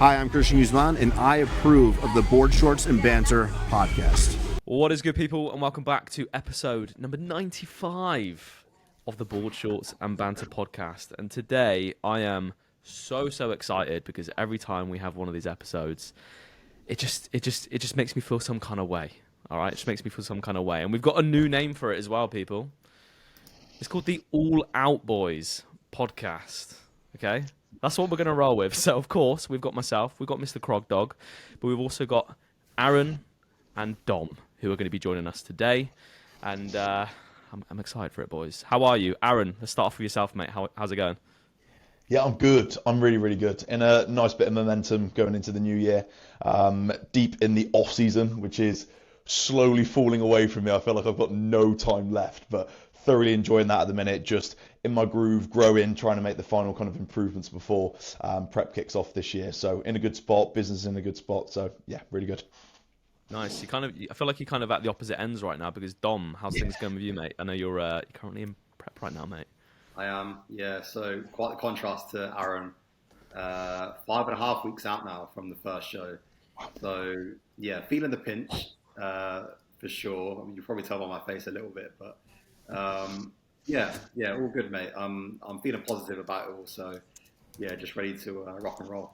Hi, I'm Christian Guzman, and I approve of the Board Shorts and Banter podcast. What is good, people, and welcome back to episode number 95 of the Board Shorts and Banter podcast. And today I am so excited because every time we have one of these episodes, it just makes me feel some kind of way. All right, it just makes me feel some kind of way, and we've got a new name for it as well, people. It's called the All Out Boys podcast. Okay, that's what we're going to roll with. So, of course, we've got myself, we've got Mr. Krog Dog, but we've also got Aaron and Dom, who are going to be joining us today. And I'm excited for it, boys. How are you? Aaron, let's start off with yourself, mate. How's it going? Yeah, I'm good. I'm really good. In a nice bit of momentum going into the new year. Deep in the off season, which is slowly falling away from me. I feel like I've got no time left, but thoroughly enjoying that at the minute. Just in my groove, growing, trying to make the final kind of improvements before prep kicks off this year. So in a good spot, business in a good spot. So yeah, really good. Nice. I feel like you're kind of at the opposite ends right now because Dom, how's things going with you, mate? I know you're currently in prep right now, mate. I am, yeah. So quite the contrast to Aaron. 5.5 weeks out now from the first show. So yeah, feeling the pinch for sure. I mean, you probably tell by my face a little bit, but yeah, all good, mate. I'm feeling positive about it all. So yeah, just ready to rock and roll.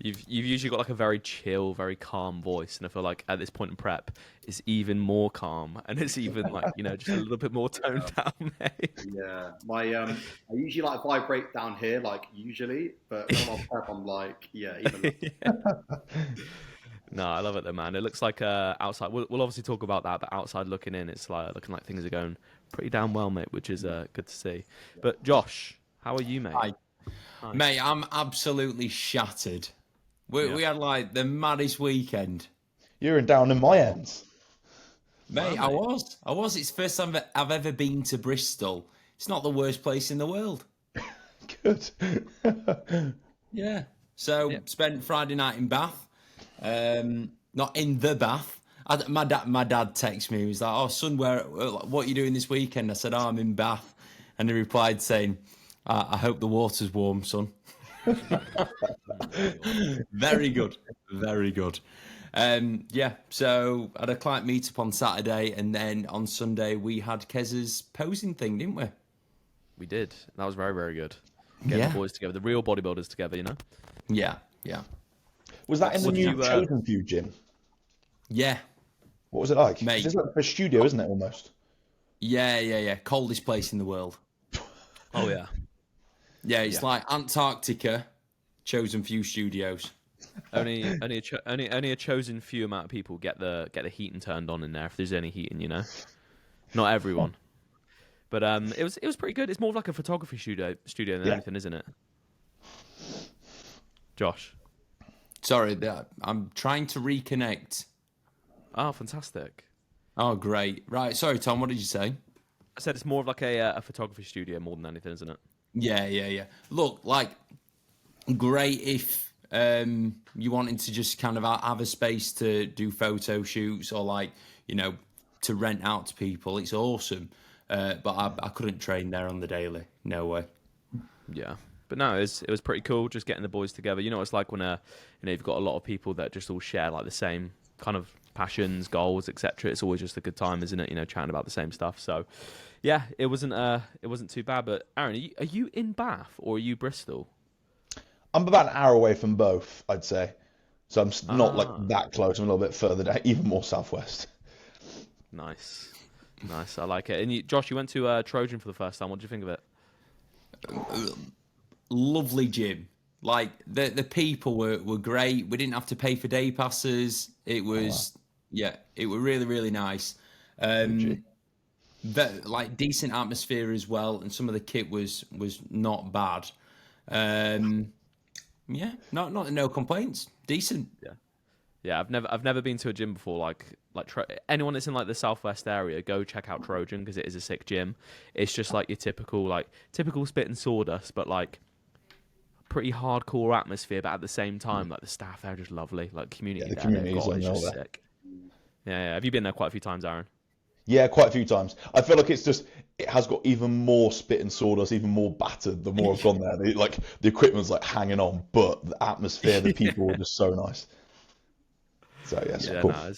You've usually got like a very chill, very calm voice, and I feel like at this point in prep, it's even more calm, and it's even like just a little bit more toned down, mate. Yeah, I usually like vibrate down here, like usually, but when I'm on prep, I'm like, even. No, I love it though, man. It looks like outside. We'll obviously talk about that, but outside looking in, it's like looking like things are going pretty damn well, mate, which is good to see. But Josh, how are you, mate? Hi. Mate, I'm absolutely shattered. We had like the maddest weekend. You're down in my ends. Mate, I was. It's the first time I've ever been to Bristol. It's not the worst place in the world. Good. Yeah. So spent Friday night in Bath. Not in the bath. My dad texted me. He was like, "Oh, son, what are you doing this weekend?" I said, "Oh, I'm in Bath," and he replied saying, "I hope the water's warm, son." Very good. So I had a client meetup on Saturday, and then on Sunday we had Kez's posing thing, didn't we? We did. That was very good. Getting the boys together, the real bodybuilders together, Yeah. Was that in the new Chosen Few gym? Yeah. What was it like? Mate. It's like a studio, isn't it, almost? Yeah. Coldest place in the world. Oh, yeah. Yeah, it's like Antarctica, Chosen Few Studios. Only a chosen few amount of people get the heating turned on in there if there's any heating, Not everyone. But it was pretty good. It's more of like a photography studio than anything, isn't it? Josh. Sorry, I'm trying to reconnect. Oh, fantastic. Oh, great. Right, sorry, Tom, what did you say? I said it's more of like a photography studio more than anything, isn't it? Yeah. Look, like, great if you wanted to just kind of have a space to do photo shoots or like, to rent out to people. It's awesome. But I couldn't train there on the daily. No way. Yeah. But no, it was pretty cool just getting the boys together. It's like when you've got a lot of people that just all share like the same kind of passions, goals, etc. It's always just a good time, isn't it? Chatting about the same stuff. So yeah, it wasn't too bad. But Aaron, are you in Bath or are you Bristol? I'm about an hour away from both, I'd say. So I'm not like that close. I'm a little bit further down, even more southwest. Nice. I like it. And Josh, you went to Trojan for the first time. What did you think of it? Lovely gym. Like the people were great. We didn't have to pay for day passes. It was it was really nice. Like decent atmosphere as well, and some of the kit was not bad. No complaints. Decent. Yeah. I've never been to a gym before. Like anyone that's in like the southwest area, go check out Trojan because it is a sick gym. It's just like your typical spit and sawdust, but like pretty hardcore atmosphere. But at the same time, like the staff there are just lovely. Like community, the community is just sick. Yeah. Have you been there quite a few times, Aaron? Yeah, quite a few times. I feel like it has got even more spit and sawdust, even more battered the more I've gone there. The equipment's like hanging on, but the atmosphere, the people were just so nice. So yes, Yeah, cool. no,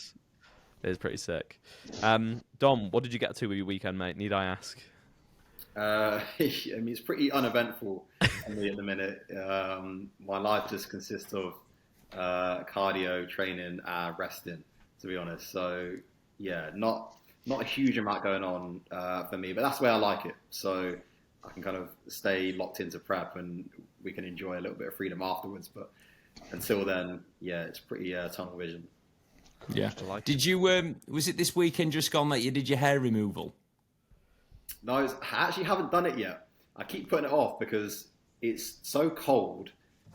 it's pretty sick. Dom, what did you get to with your weekend, mate? Need I ask? I mean, it's pretty uneventful for me at the minute. My life just consists of cardio, training, resting, to be honest. So yeah, not a huge amount going on for me, but that's the way I like it. So I can kind of stay locked into prep, and we can enjoy a little bit of freedom afterwards. But until then, yeah, it's pretty tunnel vision. Yeah. Did you? Was it this weekend just gone that you did your hair removal? No, I actually haven't done it yet. I keep putting it off because it's so cold,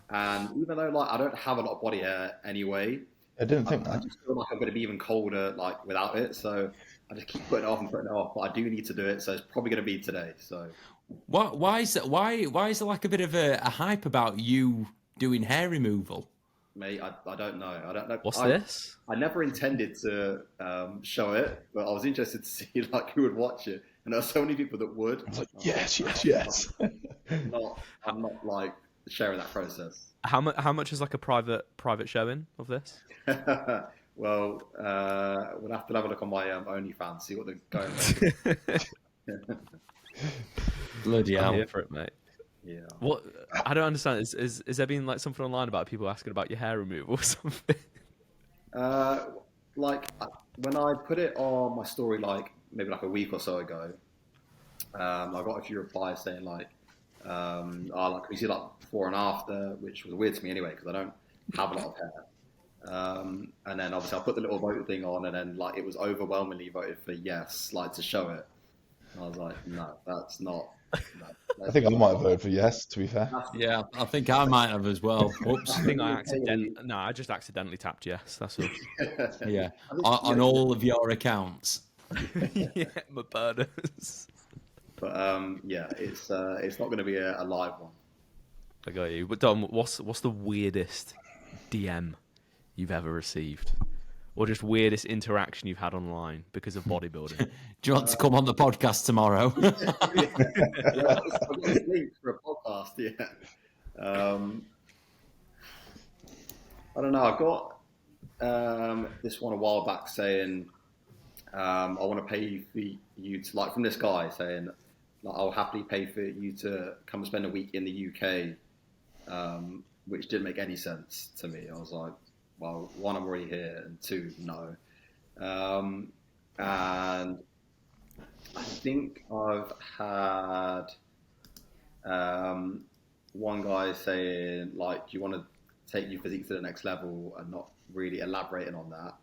and even though like I don't have a lot of body hair anyway, I didn't think I that. just feel like I'm going to be even colder like without it. So I just keep putting it off and putting it off. But I do need to do it, so it's probably going to be today. So Why is that? Why is there like a bit of a hype about you doing hair removal? mate, I don't know. I don't know. What's this? I never intended to show it, but I was interested to see like who would watch it, and there are so many people that would. I was like, yes. I'm not like sharing that process. How much is like a private showing of this? Well, we'll have to have a look on my OnlyFans, see what they're going with. Bloody I'm hell! here for it, mate. Yeah. What I don't understand is there been like something online about people asking about your hair removal or something? Like when I put it on my story, like maybe like a week or so ago, I got a few replies saying like, like we see like before and after, which was weird to me anyway because I don't have a lot of hair. And then obviously I put the little vote thing on, and then like it was overwhelmingly voted for yes, like to show it. And I was like, no, that's not. No, I think I might have voted for yes, to be fair. Yeah, I think I might have as well. Oops. I think I just accidentally tapped yes. That's all. Yeah, on all of your accounts. Yeah, my burners. But yeah, it's not going to be a live one. I got you. But Dom, what's the weirdest DM you've ever received, or just weirdest interaction you've had online because of bodybuilding? Do you want to come on the podcast tomorrow? Yeah, I've got this link for a podcast. Yeah. I don't know. I got this one a while back saying I want to pay for you to like from this guy saying like, I'll happily pay for you to come and spend a week in the UK, which didn't make any sense to me. I was like, well, one, I'm already here, and two, no. And I think I've had one guy saying like, do you want to take your physique to the next level, and not really elaborating on that.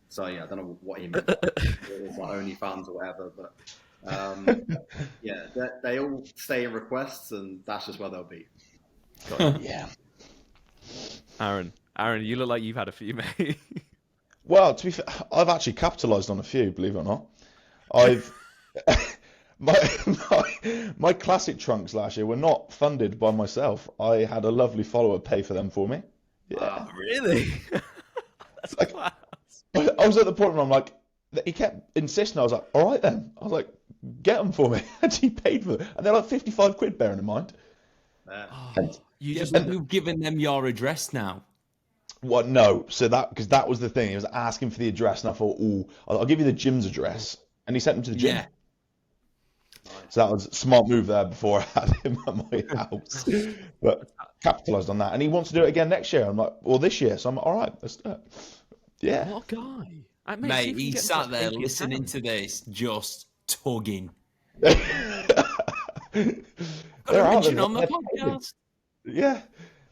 So yeah, I don't know what he meant. It's like OnlyFans or whatever, but yeah, they all stay in requests, and that's just where they'll be. Yeah. Aaron, you look like you've had a few, mate. Well, to be fair, I've actually capitalised on a few, believe it or not. I've my classic trunks last year were not funded by myself. I had a lovely follower pay for them for me. Yeah. Really? That's Like, class. I was at the point where I'm like, he kept insisting. I was like, all right then. I was like, get them for me. And he paid for them. And they're like 55 quid, bearing in mind. You've given them your address now. Well, no. So because that was the thing. He was asking for the address, and I thought, oh, I'll give you the gym's address. And he sent him to the gym. Yeah. So that was a smart move there before I had him at my house. But capitalised on that. And he wants to do it again next year. I'm like, well, this year. So I'm like, all right, let's do it. Yeah. What a guy. Mate, he sat there listening to this, just tugging. They're out Mention there. on the podcast. Yeah.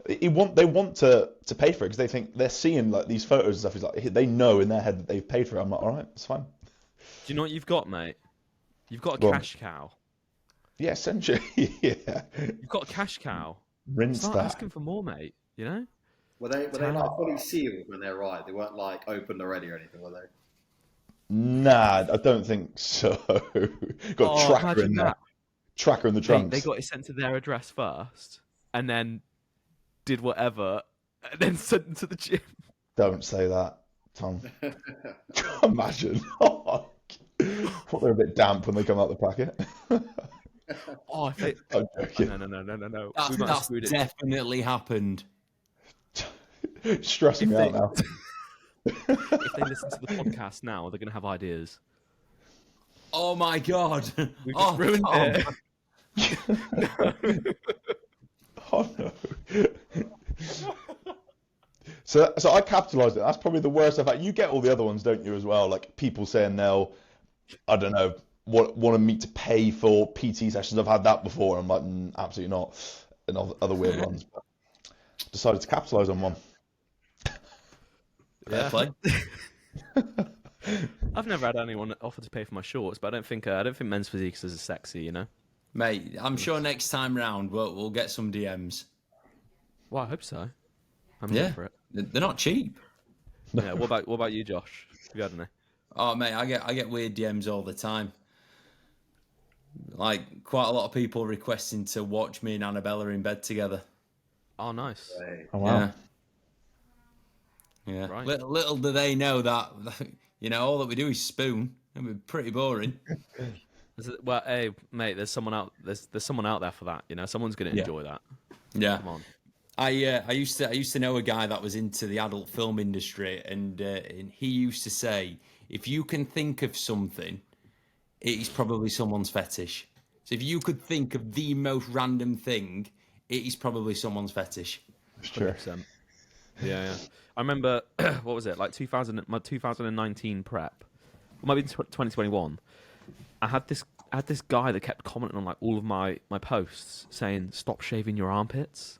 They want to pay for it because they think they're seeing like these photos and stuff. He's like, they know in their head that they've paid for it. I'm like, all right, it's fine. Do you know what you've got, mate? You've got a Go on. cash cow. Yeah, essentially. Yeah. You've got a cash cow. Rinse Start that. asking for more, mate. You know? Were they like fully sealed when they arrived? They weren't like opened already or anything, were they? Nah, I don't think so. Got a tracker imagine in there. that. Tracker in the trunks. They got it sent to their address first, and then did whatever, and then sent them to the gym. Don't say that, Tom. Imagine. thought they're a bit damp when they come out the packet. Oh, I think. I'm Oh, joking. no. That's, We might have that's screwed it. definitely happened. Stressing me out now. If they listen to the podcast now, they're going to have ideas. Oh my god! We've just ruined Tom. it. Oh no. So I capitalised it. That's probably the worst. In fact, you get all the other ones, don't you, as well? Like people saying they'll, I don't know, want me to pay for PT sessions. I've had that before. I'm like, absolutely not. And other weird ones. But decided to capitalise on one. Fair play. I've never had anyone offer to pay for my shorts, but I don't think men's physiques is as sexy, you know. Mate, I'm sure next time round we'll get some DMs. Well, I hope so. I'm Yeah, up for it. they're not cheap. Yeah. What about you, Josh? Have you had any? Oh mate, I get weird DMs all the time. Like quite a lot of people requesting to watch me and Annabella in bed together. Oh, nice. Oh wow. Yeah. Right. Little do they know that all that we do is spoon. It'd be pretty boring. Well, hey, mate, there's someone out there for that. You know, someone's going to Yeah. enjoy that. Yeah. Come on. I used to know a guy that was into the adult film industry, and he used to say, if you can think of something, it is probably someone's fetish. So if you could think of the most random thing, it is probably someone's fetish. Sure. 100%. Yeah. I remember what was it like 2019 prep, or maybe 2021. I had this guy that kept commenting on like all of my posts saying, "Stop shaving your armpits."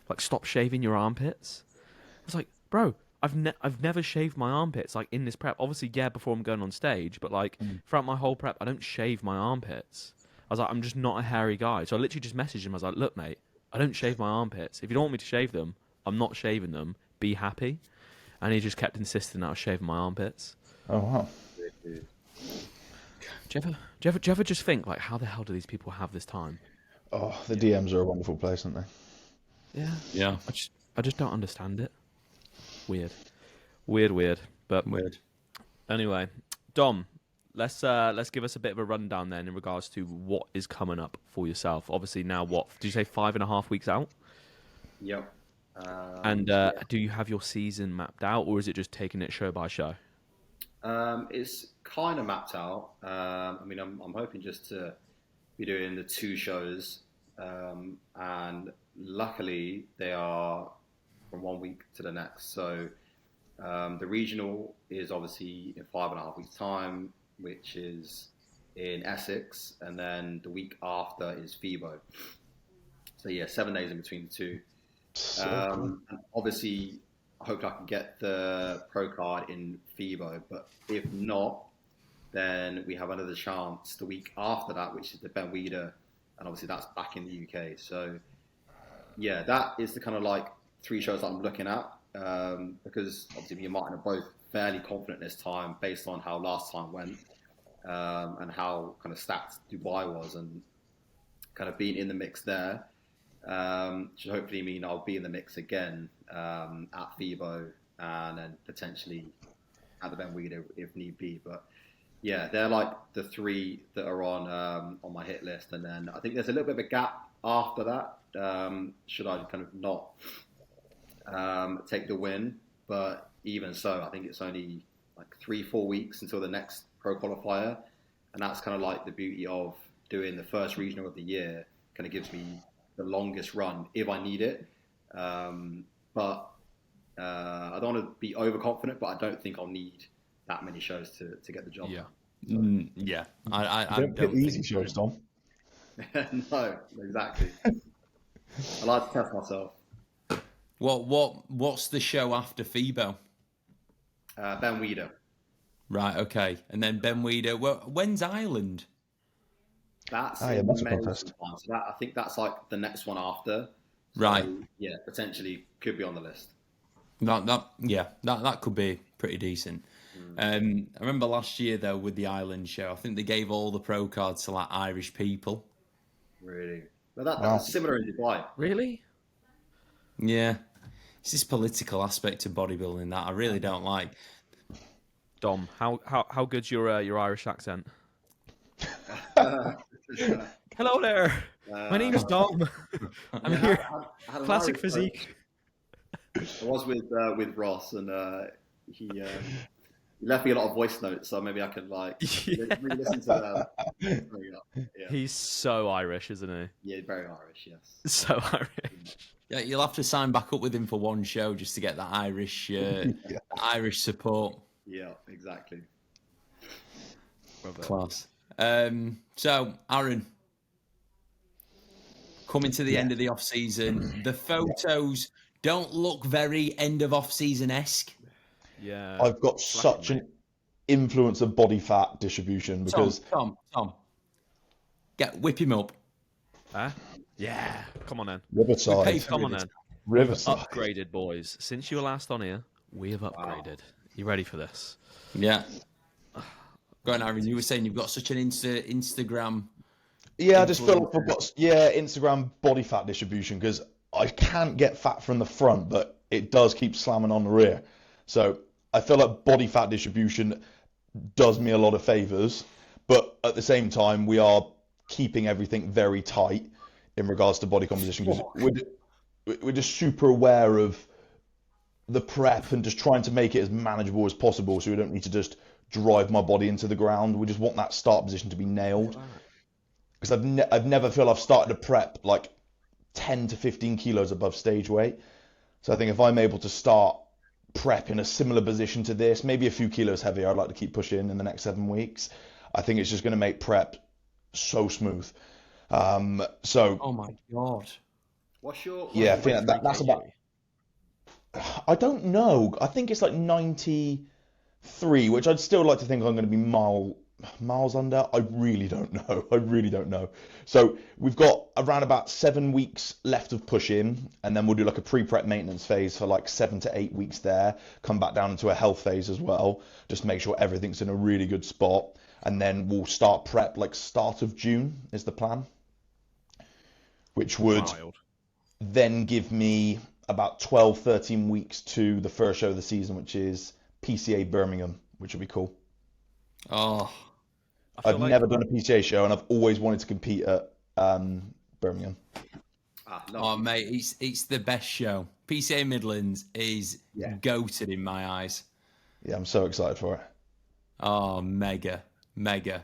Like, stop shaving your armpits. I was like, bro, I've never shaved my armpits like in this prep. Obviously, yeah, before I'm going on stage, but like throughout my whole prep, I don't shave my armpits. I was like, I'm just not a hairy guy. So I literally just messaged him. I was like, look, mate, I don't shave my armpits. If you don't want me to shave them, I'm not shaving them. Be happy. And he just kept insisting that I was shaving my armpits. Oh wow. Do you ever just think like, how the hell do these people have this time? Oh, the DMs are a wonderful place, aren't they? Yeah. I just don't understand it. Weird. But Weird. anyway, Dom, let's give us a bit of a rundown then in regards to what is coming up for yourself. Obviously now, what did you say, 5.5 weeks out? Yep. And do you have your season mapped out, or is it just taking it show by show? It's kind of mapped out. I mean, I'm hoping just to be doing the 2 shows, and luckily they are from 1 week to the next. So the regional is obviously in 5.5 weeks' time, which is in Essex, and then the week after is FIBO. So yeah, 7 days in between the 2. And obviously, I hope I can get the pro card in FIBO, but if not, then we have another chance the week after that, which is the Ben Weider, and obviously that's back in the UK. So yeah, that is the kind of like 3 shows that I'm looking at, because obviously me and Martin are both fairly confident this time based on how last time went, and how kind of stacked Dubai was, and kind of being in the mix there. Should hopefully mean I'll be in the mix again at FIBO, and then potentially at the Ben Weider if need be. But yeah, they're like the 3 that are on my hit list, and then I think there's a little bit of a gap after that. Should I kind of not take the win? But even so, I think it's only like 3-4 weeks until the next pro qualifier, and that's kind of like the beauty of doing the first regional of the year. Kind of gives me the longest run if I need it. But I don't want to be overconfident, but I don't think I'll need that many shows to get the job done. Yeah. I Don't pick the easy shows, Tom. No, exactly. I like to test myself. What's the show after FIBO? Ben Weider. Right, okay. And then Ben Weider. Well, when's Ireland? That's yeah, in that's a May contest. sometime. So I think that's like the next one after. So, Right. Yeah, potentially could be on the list. That could be pretty decent. I remember last year though with the Ireland show, I think they gave all the pro cards to like Irish people. Really. But that's similar in Dubai. Really? Yeah. It's this political aspect of bodybuilding that I really don't like. Dom, how good's your Irish accent? Hello there. My name's Dom. I'm here. I had an Classic Irish physique. coach. I was with Ross, and he left me a lot of voice notes, so maybe I could really listen to them. Yeah, He's so Irish, isn't he? yeah, very Irish, yes. So Irish. Yeah, you'll have to sign back up with him for one show just to get that Irish Irish support. Yeah, exactly. Class. So, Aaron, coming to the end of the off season, the photos don't look very end of off season esque. Yeah. I've got such an influence of body fat distribution because Tom, whip him up. Huh? Yeah. Come on then. Riverside. Come on then. Riverside. Upgraded, boys. Since you were last on here, we have upgraded. You ready for this? Yeah. Go on, Aaron. You were saying you've got such an Instagram. Yeah, I just feel like I've got Instagram body fat distribution because I can't get fat from the front, but it does keep slamming on the rear. So I feel like body fat distribution does me a lot of favors, but at the same time, we are keeping everything very tight in regards to body composition because we're just super aware of the prep and just trying to make it as manageable as possible so we don't need to just drive my body into the ground. We just want that start position to be nailed. Because I've never feel I've started a prep like 10 to 15 kilos above stage weight. So I think if I'm able to start prep in a similar position to this, maybe a few kilos heavier, I'd like to keep pushing in the next 7 weeks. I think it's just going to make prep so smooth. Oh my God. I think that's about. I don't know. I think it's like 93, which I'd still like to think I'm going to be miles under. I really don't know. So we've got around about 7 weeks left of push-in, and then we'll do like a pre-prep maintenance phase for like 7 to 8 weeks there. Come back down into a health phase as well. Just make sure everything's in a really good spot, and then we'll start prep like start of June is the plan, which would then give me about 12, 13 weeks to the first show of the season, which is PCA Birmingham, which would be cool. Oh, I've never done a PCA show, and I've always wanted to compete at Birmingham. Oh, mate, it's the best show. PCA Midlands is goated in my eyes. Yeah, I'm so excited for it. Oh, mega. Look at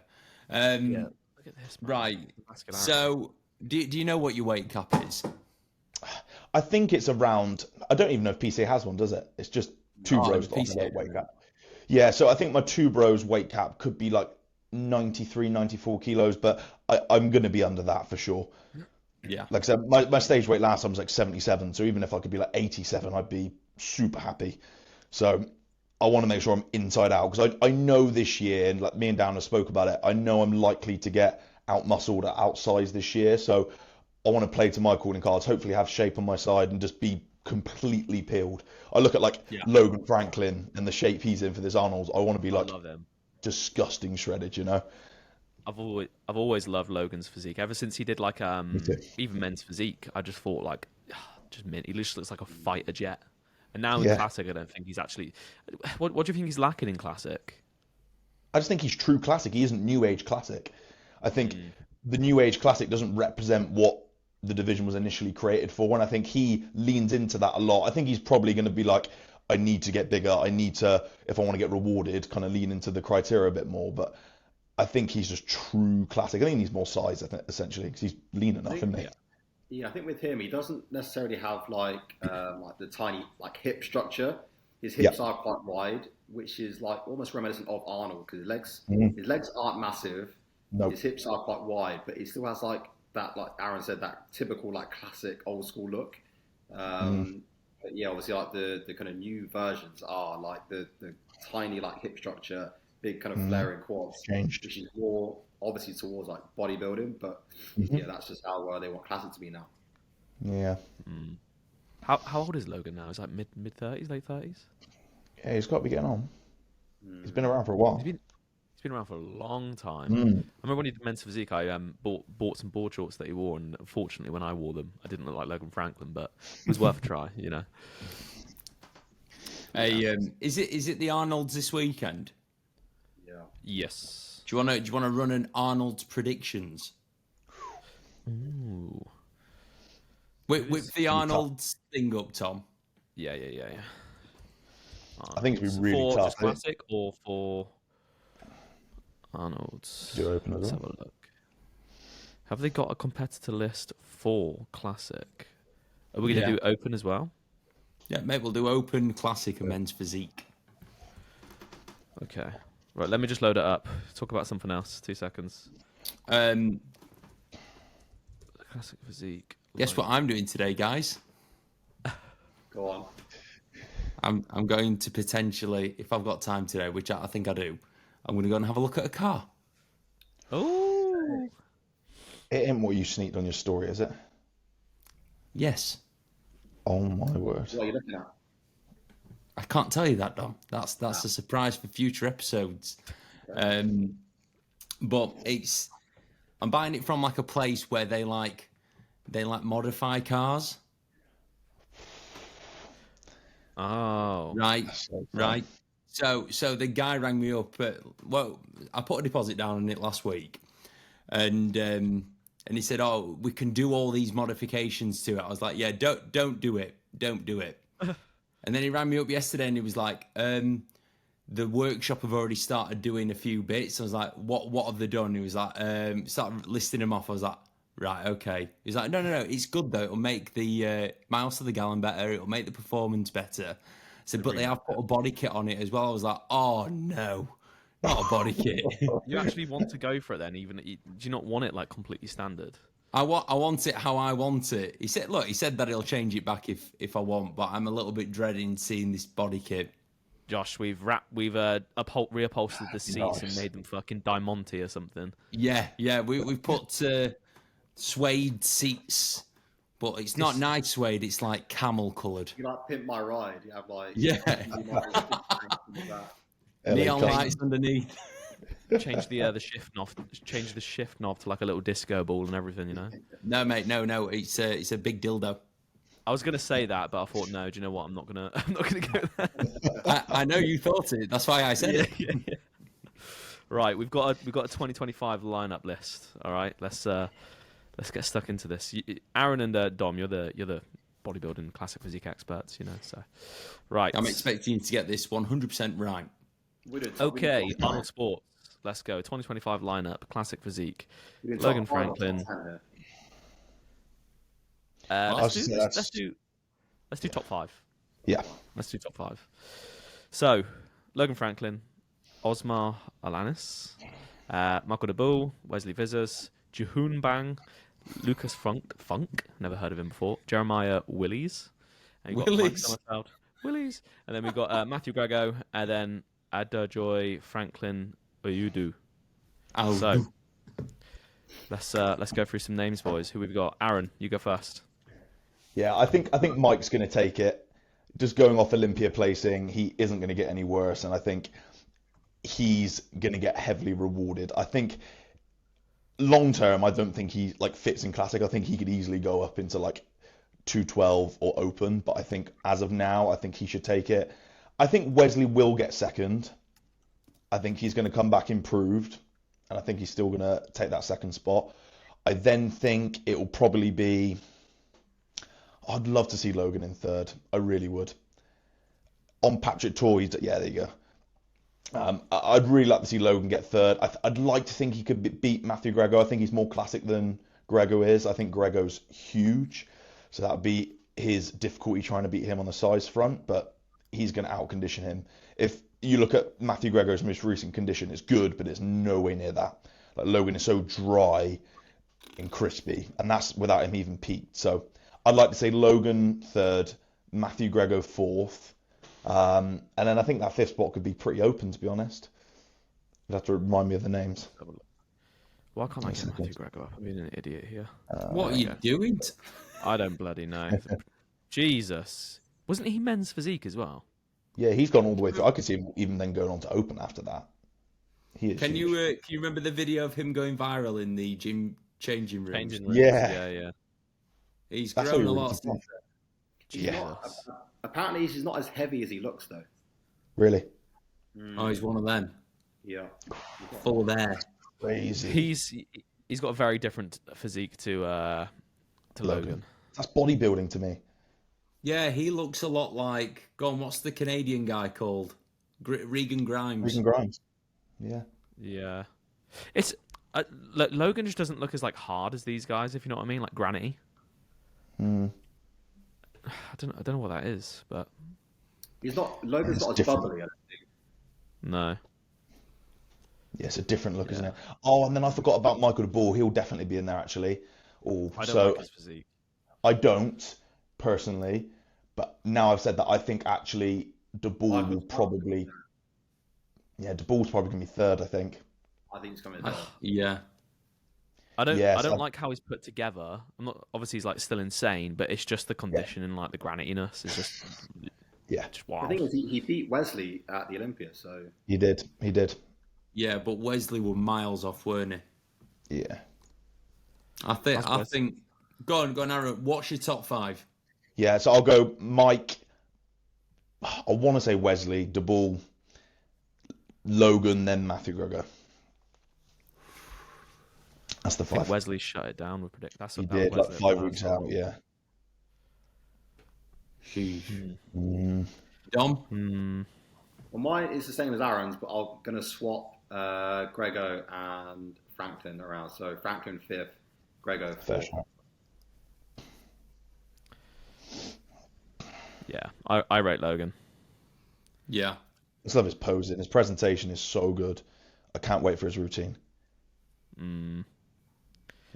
this, man. Right. So, do you know what your weight cap is? I think it's around. I don't even know if PCA has one, does it? It's just two bros on the weight cap. Yeah, so I think my two bros weight cap could be like 93, 94 kilos, but I'm going to be under that for sure. Yeah. Like I said, my stage weight last time was like 77, so even if I could be like 87, I'd be super happy. So I want to make sure I'm inside out because I know this year, and like me and Dan have spoke about it, I know I'm likely to get out muscled or outsized this year. So I want to play to my calling cards, hopefully have shape on my side and just be completely peeled. I look at like Logan Franklin and the shape he's in for this Arnold. I want to be like disgusting shredded, you know. I've always loved Logan's physique ever since he did like even men's physique. I just thought like he just looks like a fighter jet. And now in classic, I don't think he's actually. What do you think he's lacking in classic? I just think he's true classic. He isn't new age classic. I think the new age classic doesn't represent what the division was initially created for, and I think he leans into that a lot. I think he's probably going to be like, I need to get bigger. I need to, if I want to get rewarded, kind of lean into the criteria a bit more. But I think he's just true classic. I think he needs more size, essentially, because he's lean enough, isn't he? Yeah, I think with him, he doesn't necessarily have like the tiny like hip structure. His hips are quite wide, which is like almost reminiscent of Arnold because his legs aren't massive. Nope. His hips are quite wide, but he still has like that, like Aaron said, that typical like classic old school look. But yeah, obviously like the kind of new versions are like the tiny like hip structure, big kind of flaring quads, which is more obviously towards like bodybuilding. But yeah, that's just how they want classic to be now. Yeah. How old is Logan now? Is like mid 30s, late 30s? Yeah, he's got to be getting on. He's been around for a while. He's been around for a long time. I remember when he did men's physique, I bought some board shorts that he wore, and unfortunately, when I wore them, I didn't look like Logan Franklin, but it was worth a try, you know. Hey, is it the Arnolds this weekend? Yes. Do you want to run an Arnold's predictions? Ooh. Whip the Arnold's thing up, Tom. Yeah. I think it's been really for tough. just classic or for Arnold's. Do open as Let's well. have a look. Have they got a competitor list for classic? Are we going to do open as well? Yeah, mate, we'll do open, classic, and men's physique. Okay. Right, let me just load it up. Talk about something else. 2 seconds. Guess Classic physique. what I'm doing today, guys? Go on. I'm going to potentially, if I've got time today, which I think I do, I'm going to go and have a look at a car. Oh. It ain't what you sneaked on your story, is it? Yes. Oh my word. What are you looking at? I can't tell you that, Dom. That's a surprise for future episodes. But I'm buying it from like a place where they modify cars. Oh. Right. So the guy rang me up. I put a deposit down on it last week, and he said, "Oh, we can do all these modifications to it." I was like, "Yeah, don't do it. And then he rang me up yesterday, and he was like, "The workshop have already started doing a few bits." I was like, "What have they done?" He was like, started listing them off. I was like, "Right, okay." He's like, "No, it's good though. It'll make the miles to the gallon better. It'll make the performance better." I said, "But they have put a body kit on it as well." I was like, "Oh no, not a body kit." You actually want to go for it then? Do you not want it like completely standard? I want it how I want it. He said that he'll change it back if I want, but I'm a little bit dreading seeing this body kit. Josh, we've reupholstered the seats and made them fucking Diamante or something. Yeah. We've put suede seats, but it's not nice suede. It's like camel coloured. You like Pimp My Ride. You have like Neon lights underneath. Change the shift knob. Change the shift knob to like a little disco ball and everything. You know. No, mate. No. It's a big dildo. I was gonna say that, but I thought, no. Do you know what? I'm not gonna go there. I know you thought it. That's why I said it. Yeah. Right, we've got a 2025 lineup list. All right, let's get stuck into this. Aaron and Dom, you're the bodybuilding classic physique experts, you know. So, right. I'm expecting you to get this 100% right. Okay, Arnold Sports. Let's go. 2025 lineup, classic physique. Logan Franklin. Let's do top 5. Yeah. Let's do top 5. So, Logan Franklin, Osmar Alanis, Marco de Bull, Wesley Vizas, Jehun Bang, Lucas Funk, never heard of him before, Jeremiah Willies, and you got Mike Summerfeld, Willies, and then we've got Matthew Grego, and then Adejoy Franklin Oyudu. So, let's go through some names, boys. Who we've got? Aaron, you go first. Yeah, I think Mike's going to take it. Just going off Olympia placing, he isn't going to get any worse, and I think he's going to get heavily rewarded. I think long term, I don't think he fits in classic. I think he could easily go up into 212 or open, but I think as of now, I think he should take it. I think Wesley will get second. I think he's going to come back improved, and I think he's still going to take that second spot. I then think it will probably be... I'd love to see Logan in third. I really would. On Patrick Toys, yeah, there you go. I'd really like to see Logan get third. I'd like to think he could beat Matthew Grego. I think he's more classic than Grego is. I think Grego's huge, so that would be his difficulty trying to beat him on the size front, but he's going to outcondition him. If you look at Matthew Grego's most recent condition, it's good, but it's nowhere near that. Logan is so dry and crispy, and that's without him even peaked. So I'd like to say Logan third, Matthew Grego fourth, and then I think that fifth spot could be pretty open, to be honest. You'd have to remind me of the names. Why can't I get Matthew Grego up? I'm being an idiot here. What are you doing? I don't bloody know. Jesus. Wasn't he men's physique as well? Yeah, he's gone all the way through. I could see him even then going on to open after that. Can you remember the video of him going viral in the gym changing rooms? Yeah. He's grown a lot. Yeah. Apparently, he's not as heavy as he looks, though. Really? Oh, he's one of them. Yeah. Full there. Crazy. He's got a very different physique to Logan. That's bodybuilding to me. Yeah, he looks a lot like. Go on, what's the Canadian guy called? Regan Grimes. Regan Grimes. Yeah. Yeah, it's Logan just doesn't look as like hard as these guys, if you know what I mean, like granny. I don't know what that is, but Logan's It's not as different. bubbly, I don't think. no. Yeah, it's a different look, isn't it? Oh, and then I forgot about Michael de Boer. He'll definitely be in there, actually. Oh, I don't so like his physique. I don't personally, but now I've said that, I think actually de Boer will Michael's probably. Yeah, de Boer's probably gonna be third, I think. I think he's coming as well. Yeah. I don't Yes, like how he's put together. I'm not obviously he's like still insane, but it's just the condition and like the granitiness is just Yeah, just The wild. thing is, he beat Wesley at the Olympia, so he did. He did. Yeah, but Wesley were miles off, weren't he? Yeah. I think. Go on, Aaron. What's your top 5? Yeah, so I'll go Mike. I want to say Wesley, de Boer, Logan, then Matthew Gregor. That's the I think 5. Wesley shut it down with predict. That's He what that was did, like Wesley 5 at weeks first. out, yeah. Dom? well, mine is the same as Aaron's, but I'm gonna swap Grego and Franklin around. So Franklin 5th, Grego 4th. Fair shot. Yeah, I rate Logan. Yeah. I just love his posing. His presentation is so good. I can't wait for his routine. He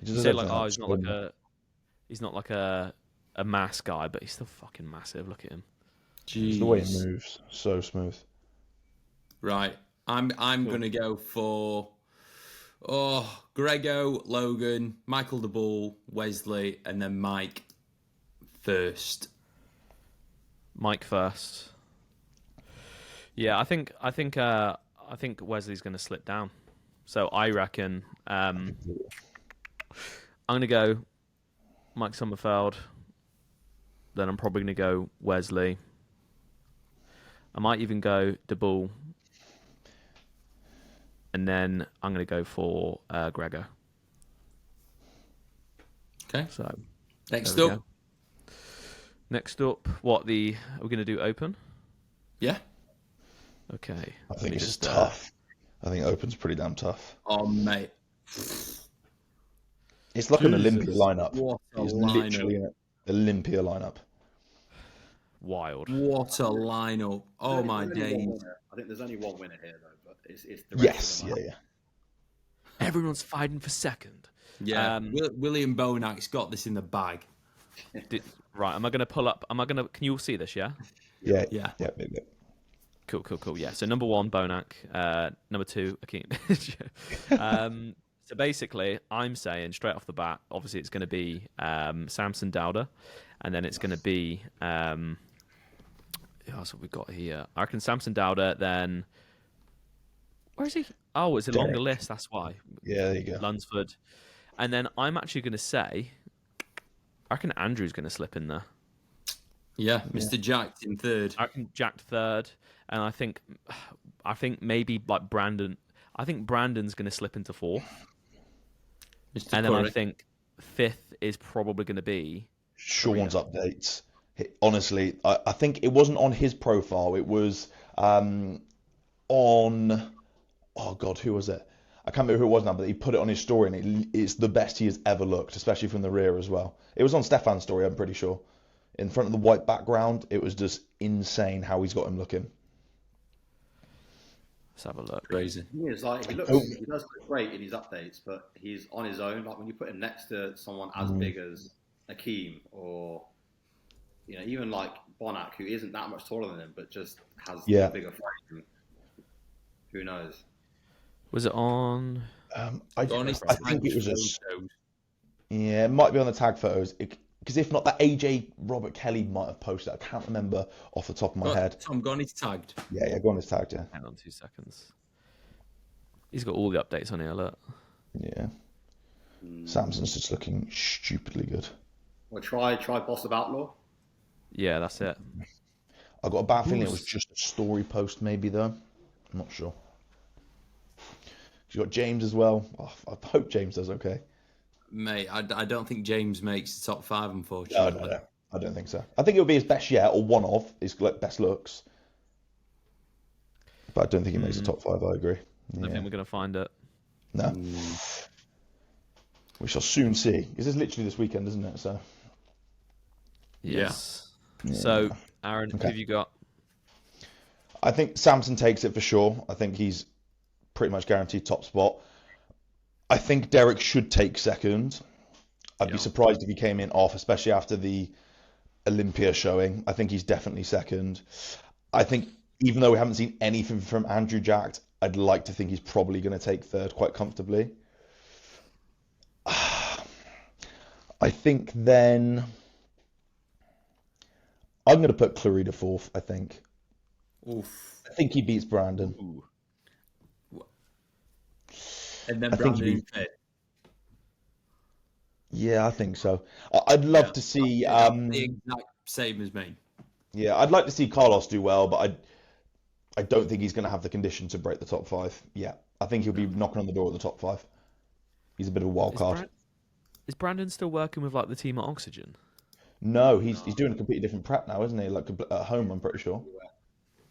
just You does say like, everything oh, so he's not like a mass guy, but he's still fucking massive. Look at him. It's the way he Jeez. moves, so smooth. Right. I'm gonna go for Grego, Logan, Michael de Boer, Wesley, and then Mike first. Mike first. Yeah, I think Wesley's going to slip down. So I reckon I'm going to go Mike Sommerfeld. Then I'm probably going to go Wesley. I might even go De Boer. And then I'm going to go for Gregor. Okay. So Next there we up. go. Next up, are we going to do open? Yeah. Okay. I think it's tough. I think Open's pretty damn tough. Oh mate. It's like an Olympia Jesus. lineup. What a It's lineup. literally an Olympia lineup. Wild. What a lineup. Oh There's my only one days. winner. I think there's only one winner here, though, but it's the rest Yes, of yeah, them. yeah. Everyone's fighting for second. Yeah. William Bonak's got this in the bag. Right, am I going to pull up? Can you all see this, yeah? Yeah, Yeah. yeah. Cool. Yeah, so number 1, Bonak. Number 2, Akeem. So basically, I'm saying straight off the bat, obviously it's going to be Samson Dowder, and then it's going to be... who else have we got here? I reckon Samson Dowder, then... Where is he? Oh, it's a longer list, that's why. Yeah, there you go. Lunsford. And then I'm actually going to say... I reckon Andrew's going to slip in there. Yeah. Mr. Jack in third. I reckon Jack third, and I think maybe like Brandon. I think Brandon's going to slip into fourth, Mr. and then I Curry. think fifth is probably going to be Sean's updates. Honestly, I think it wasn't on his profile. It was on. Oh God, who was it? I can't remember who it was now, but he put it on his story, and it's the best he has ever looked, especially from the rear as well. It was on Stefan's story, I'm pretty sure. In front of the white background, it was just insane how he's got him looking. Let's have a look. Crazy. It's like he does look great in his updates, but he's on his own. Like when you put him next to someone as big as Akeem, or even like Bonak, who isn't that much taller than him, but just has a bigger frame. Who knows? Was it on? I Honest, think it was photos. yeah, it might be on the tag photos. Because if not, that AJ Robert Kelly might have posted. I can't remember off the top of my head. Tom Gonny's tagged. Yeah, go on his tag, yeah. Hang on 2 seconds. He's got all the updates on here. Look. Yeah. Samson's just looking stupidly good. Well, try Boss of Outlaw. Yeah, that's it. I got a bad feeling it was just a story post, maybe though. I'm not sure. You've got James as well. Oh, I hope James does okay. Mate, I don't think James makes the top 5, No, unfortunately. no. I don't think so. I think it'll be his best yet, or one of his best looks. But I don't think he makes the top 5. I agree. I don't think we're going to find it. No. We shall soon see. This is literally this weekend, isn't it? So. Yes. So, Aaron, who have you got? I think Samson takes it for sure. I think he's pretty much guaranteed top spot. I think Derek should take second. I'd be surprised if he came in off, especially after the Olympia showing. I think he's definitely second. I think even though we haven't seen anything from Andrew Jacked, I'd like to think he's probably going to take third quite comfortably. I think then I'm going to put Clarida fourth, I think. Oof. I think he beats Brandon. Ooh. And then I think Brandon fifth. Yeah, I think so. I'd love to see. The exact same as me. Yeah, I'd like to see Carlos do well, but I don't think he's going to have the condition to break the top 5. Yeah, I think he'll be knocking on the door at the top 5. He's a bit of a wild card. Is Brandon still working with like the team at Oxygen? No, he's doing a completely different prep now, isn't he? Like at home, I'm pretty sure.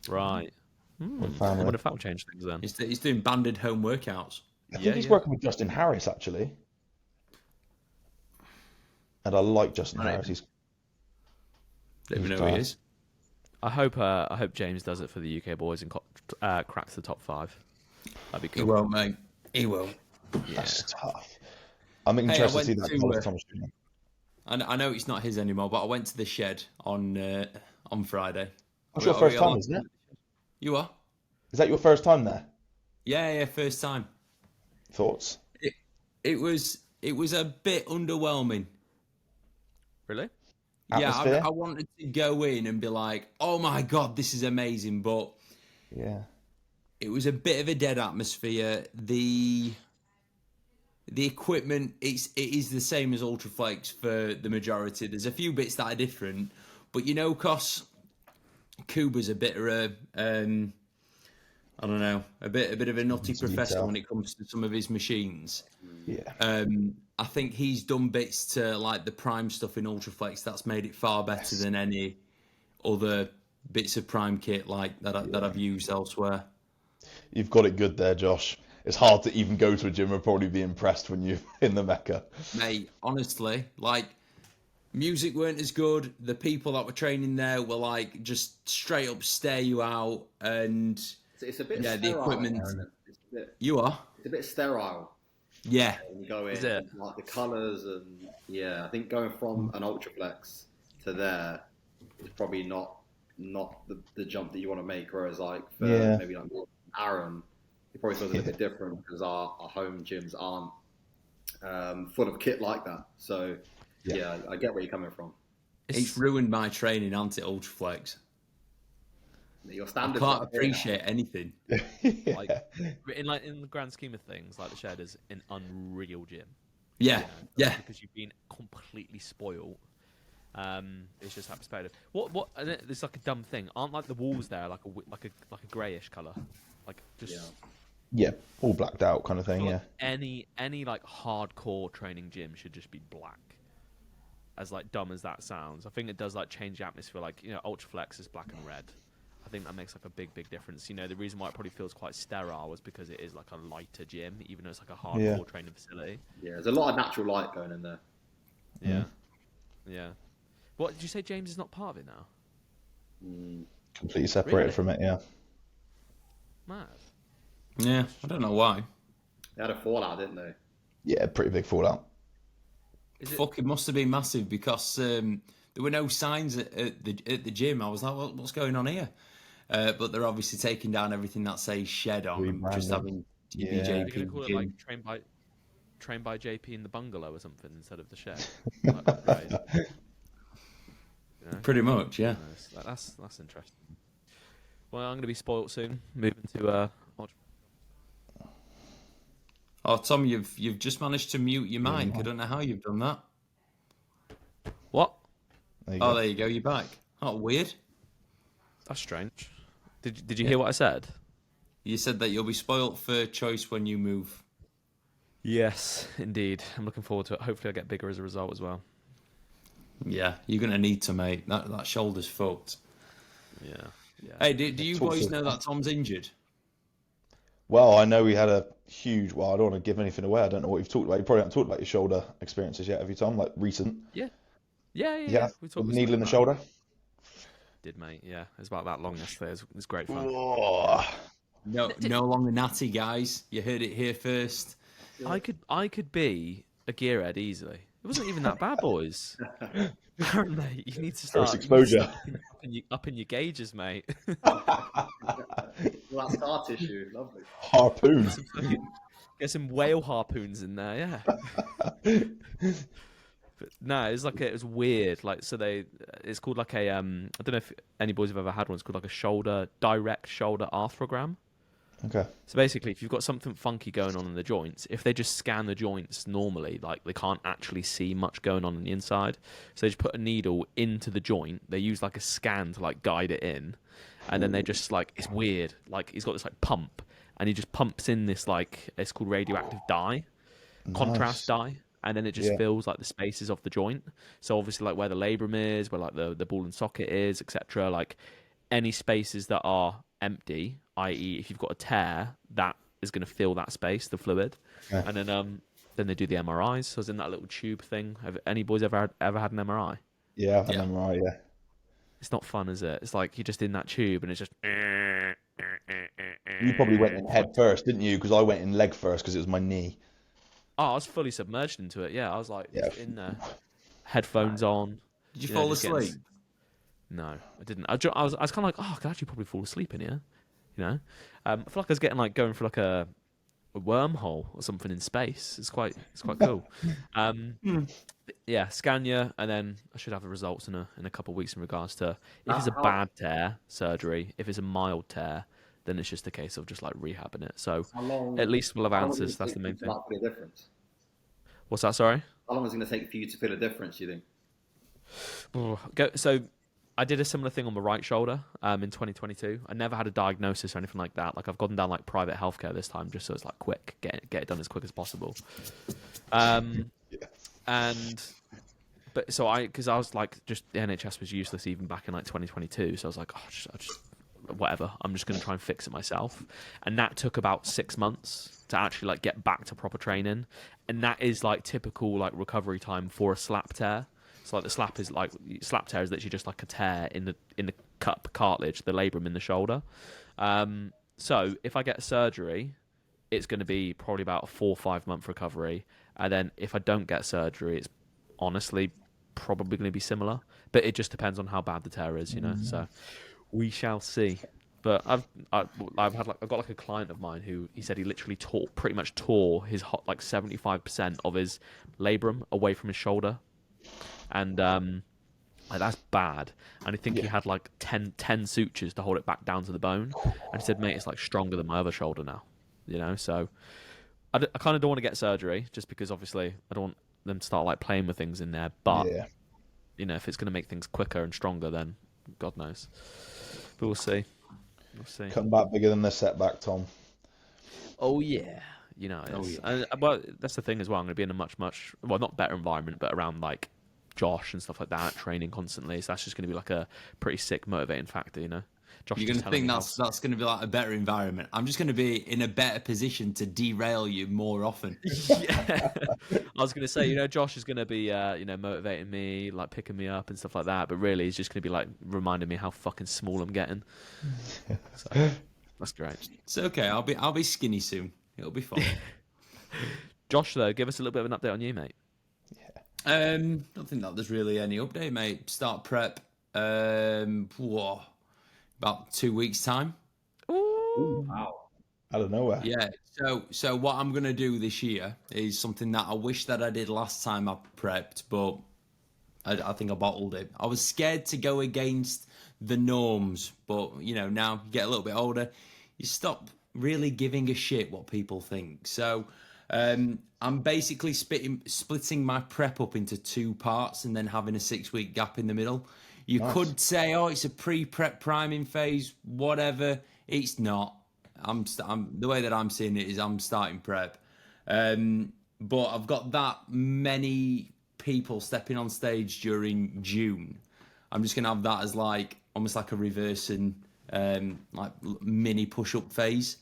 Right. With I family. wonder if that will change things then. He's doing banded home workouts. I think he's working with Justin Harris actually, and I like Justin Harris. He's Don't even know who he is. I hope James does it for the UK boys and cracks the top 5. That'd be cool. He won't, mate. He will. Yeah. That's tough. I'm interested to see that Carlos Thomas Jr. I know it's not his anymore, but I went to the shed on Friday. That's your first time, isn't it? You are? Is that your first time there? Yeah, first time. Thoughts? It was a bit underwhelming. Really? Atmosphere? Yeah, I wanted to go in and be like, oh my God, this is amazing. But Yeah. it was a bit of a dead atmosphere. The equipment, it is the same as Ultraflex for the majority. There's a few bits that are different. But cause Kuba's a bit of a, I don't know, a bit of a nutty professor when it comes to some of his machines. Yeah. I think he's done bits to like the Prime stuff in Ultraflex that's made it far better than any other bits of Prime kit like that I've used elsewhere. You've got it good there, Josh. It's hard to even go to a gym and probably be impressed when you're in the Mecca. Mate, honestly, like music weren't as good. The people that were training there were like just straight up stare you out, and It's a bit the sterile, equipment. It's a bit, You are, it's a bit sterile. yeah. When you go in, Is it? like the colours and I think going from an Ultraflex to there is probably not the jump that you want to make. Whereas like for maybe like Aaron, it probably feels a little bit different because our home gyms aren't full of kit like that. So I get where you're coming from. It's ruined my training, hasn't it, Ultraflex? Your I standards can't are appreciate anything. Like in the grand scheme of things, like the shed is an unreal gym. Yeah. Because you've been completely spoiled. It's just that perspective. What? It's like a dumb thing. Aren't like the walls there like a greyish color, like just Yeah, all blacked out kind of thing. like Yeah. any like hardcore training gym should just be black. As like dumb as that sounds, I think it does like change the atmosphere. Like Ultraflex is black and red. I think that makes like a big difference. The reason why it probably feels quite sterile is because it is like a lighter gym, even though it's like a hardcore training facility. Yeah, there's a lot of natural light going in there. Yeah. What did you say? James is not part of it now. Completely separated from it. Yeah. Mad. Yeah, I don't know why. They had a fallout, didn't they? Yeah, pretty big fallout. Fuck, it must have been massive because there were no signs at the gym. I was like, what's going on here? But they're obviously taking down everything that says shed on and just having You're TBJP. gonna call it like trained by JP in the bungalow or something instead of the shed. Like, right. Pretty much, yeah. That's interesting. Well, I'm gonna be spoilt soon. Moving to Oh, Tom, you've just managed to mute your mic. I don't know how you've done that. what? There you go. You're back. Oh, weird. That's strange. Did you hear what I said? You said that you'll be spoilt for choice when you move. Yes, indeed. I'm looking forward to it. Hopefully, I get bigger as a result as well. Yeah, you're gonna need to, mate. That shoulder's fucked. Yeah. Yeah. Hey, do you Talk boys to- know that Tom's injured? Well, I know we had a huge. Well, I don't want to give anything away. I don't know what you've talked about. You probably haven't talked about your shoulder experiences yet, have you, Tom? Like recent? Yeah. Yeah, We with spoke needle in the about shoulder. Did, mate. Yeah, it was about that long yesterday. It was great fun. Whoa. No longer natty, guys. You heard it here first. I could be a gearhead easily. It wasn't even that bad, boys. Aaron, mate, you need to start First exposure. up in your gauges, mate. Well, that scar tissue, lovely. Harpoon. Get some whale harpoons in there, yeah. But no, it was weird. Like, so it's called like a I don't know if any boys have ever had one. It's called like a direct shoulder arthrogram. Okay. So basically, if you've got something funky going on in the joints, if they just scan the joints normally, like they can't actually see much going on the inside. So they just put a needle into the joint. They use like a scan to like guide it in, and then they just like, it's weird. Like he's got this like pump, and he just pumps in this like, it's called radioactive dye, contrast dye, and then it just fills like the spaces of the joint. So obviously like where the labrum is, where like the ball and socket is, etc. Like any spaces that are empty, i.e. if you've got a tear, that is going to fill that space, the fluid. Yeah. And then they do the MRIs. So I was in that little tube thing. Have any boys ever had an MRI? Yeah, I've had an MRI, yeah. It's not fun, is it? It's like you're just in that tube and it's just... You probably went in head first, didn't you? Because I went in leg first because it was my knee. Oh, I was fully submerged into it. Yeah, I was like Yeah. just in there, headphones on. Did you Yeah, fall just getting asleep? No, I didn't. I was kind of like, oh, I could actually probably fall asleep in here. You know, I feel like I was going for like a wormhole or something in space. It's quite cool. Yeah, scan you, and then I should have the results in a couple of weeks in regards to if it's a bad tear, surgery. If it's a mild tear, then it's just a case of just like rehabbing it. So at least we'll have answers. That's the main thing. Feel a difference? What's that? Sorry. How long is it going to take for you to feel a difference, do you think? So I did a similar thing on the right shoulder in 2022. I never had a diagnosis or anything like that. Like I've gone down like private healthcare this time just so it's like quick, get it done as quick as possible. Because I was like, just the NHS was useless even back in like 2022. So I was like, I just whatever. I'm just going to try and fix it myself. And that took about 6 months to actually like get back to proper training. And that is like typical like recovery time for a slap tear. So like the slap tear is literally just like a tear in the cartilage, the labrum in the shoulder. So if I get surgery, it's going to be probably about a 4 or 5 month recovery. And then if I don't get surgery, it's honestly probably going to be similar. But it just depends on how bad the tear is, you know. So we shall see. But I've got like a client of mine who he said he literally pretty much tore his like 75% of his labrum away from his shoulder. And like, that's bad. And I think he had like 10 sutures to hold it back down to the bone. And he said, mate, it's like stronger than my other shoulder now. You know, so I kind of don't want to get surgery just because obviously I don't want them to start like playing with things in there. But, you know, if it's going to make things quicker and stronger, then God knows. But we'll see. We'll see. Come back bigger than the setback, Tom. Oh, yeah. You know, and, well, that's the thing as well. I'm going to be in a much, well, not better environment, but around like Josh and stuff like that, training constantly. So that's just going to be like a pretty sick motivating factor, you know. Josh, you're going to think that's going to be like a better environment. I'm just going to be in a better position to derail you more often. Yeah. I was going to say, you know, Josh is going to be, you know, motivating me, like picking me up and stuff like that. But really, he's just going to be like reminding me how fucking small I'm getting. So that's great. It's okay. I'll be skinny soon. It'll be fun. Josh, though, give us a little bit of an update on you, mate. I don't think that there's really any update, mate. Start prep. About 2 weeks time. Ooh. Wow. Out of nowhere. Yeah. So what I'm gonna do this year is something that I wish that I did last time I prepped, but I think I bottled it. I was scared to go against the norms, but you know, now you get a little bit older, you stop really giving a shit what people think. So I'm basically splitting my prep up into 2 parts and then having a 6-week gap in the middle. You could say, oh, it's a pre-prep priming phase, whatever. It's not. The way that I'm seeing it is I'm starting prep. But I've got that many people stepping on stage during June. I'm just going to have that as like almost like a reversing like mini push-up phase.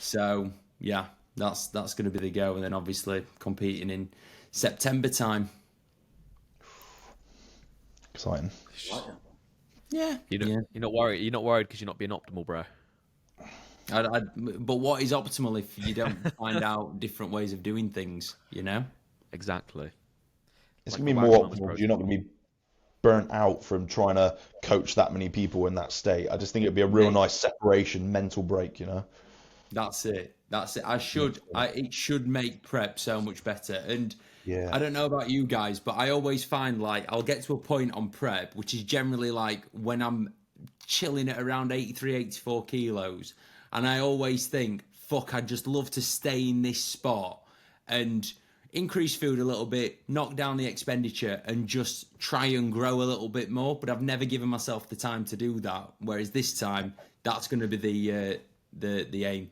So yeah, that's going to be the go, and then obviously competing in September time. Exciting. Yeah, You're not worried. You're not worried because you're not being optimal, bro. But what is optimal if you don't find out different ways of doing things? You know. Exactly. It's Like going to the be more Wagamama's optimal because protein. you're not going to be burnt out from trying to coach that many people in that state. I just think it'd be a real nice separation, mental break, you know? That's it. It should make prep so much better. And Yeah. I don't know about you guys, but I always find like I'll get to a point on prep, which is generally like when I'm chilling at around 83, 84 kilos. And I always think, fuck, I'd just love to stay in this spot and increase food a little bit, knock down the expenditure, and just try and grow a little bit more. But I've never given myself the time to do that. Whereas this time, that's going to be the aim.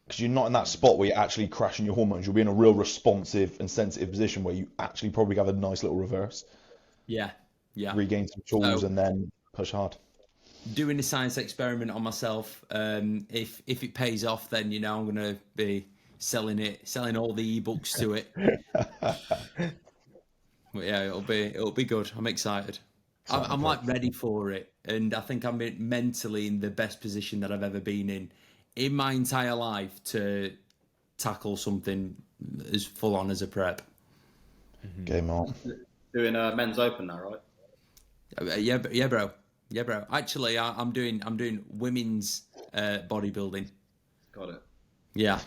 Because you're not in that spot where you're actually crashing your hormones. You'll be in a real responsive and sensitive position where you actually probably have a nice little reverse, Yeah. regain some tools, So- and then push hard. Doing a science experiment on myself. If it pays off, then I'm going to be selling all the ebooks to it. But yeah, it'll be good. I'm excited. I'm like ready for it, and I think I'm mentally in the best position that I've ever been in my entire life to tackle something as full on as a prep. Game on. Doing a men's open now, right? Yeah, bro. Actually, I'm doing women's bodybuilding. Got it. Yeah.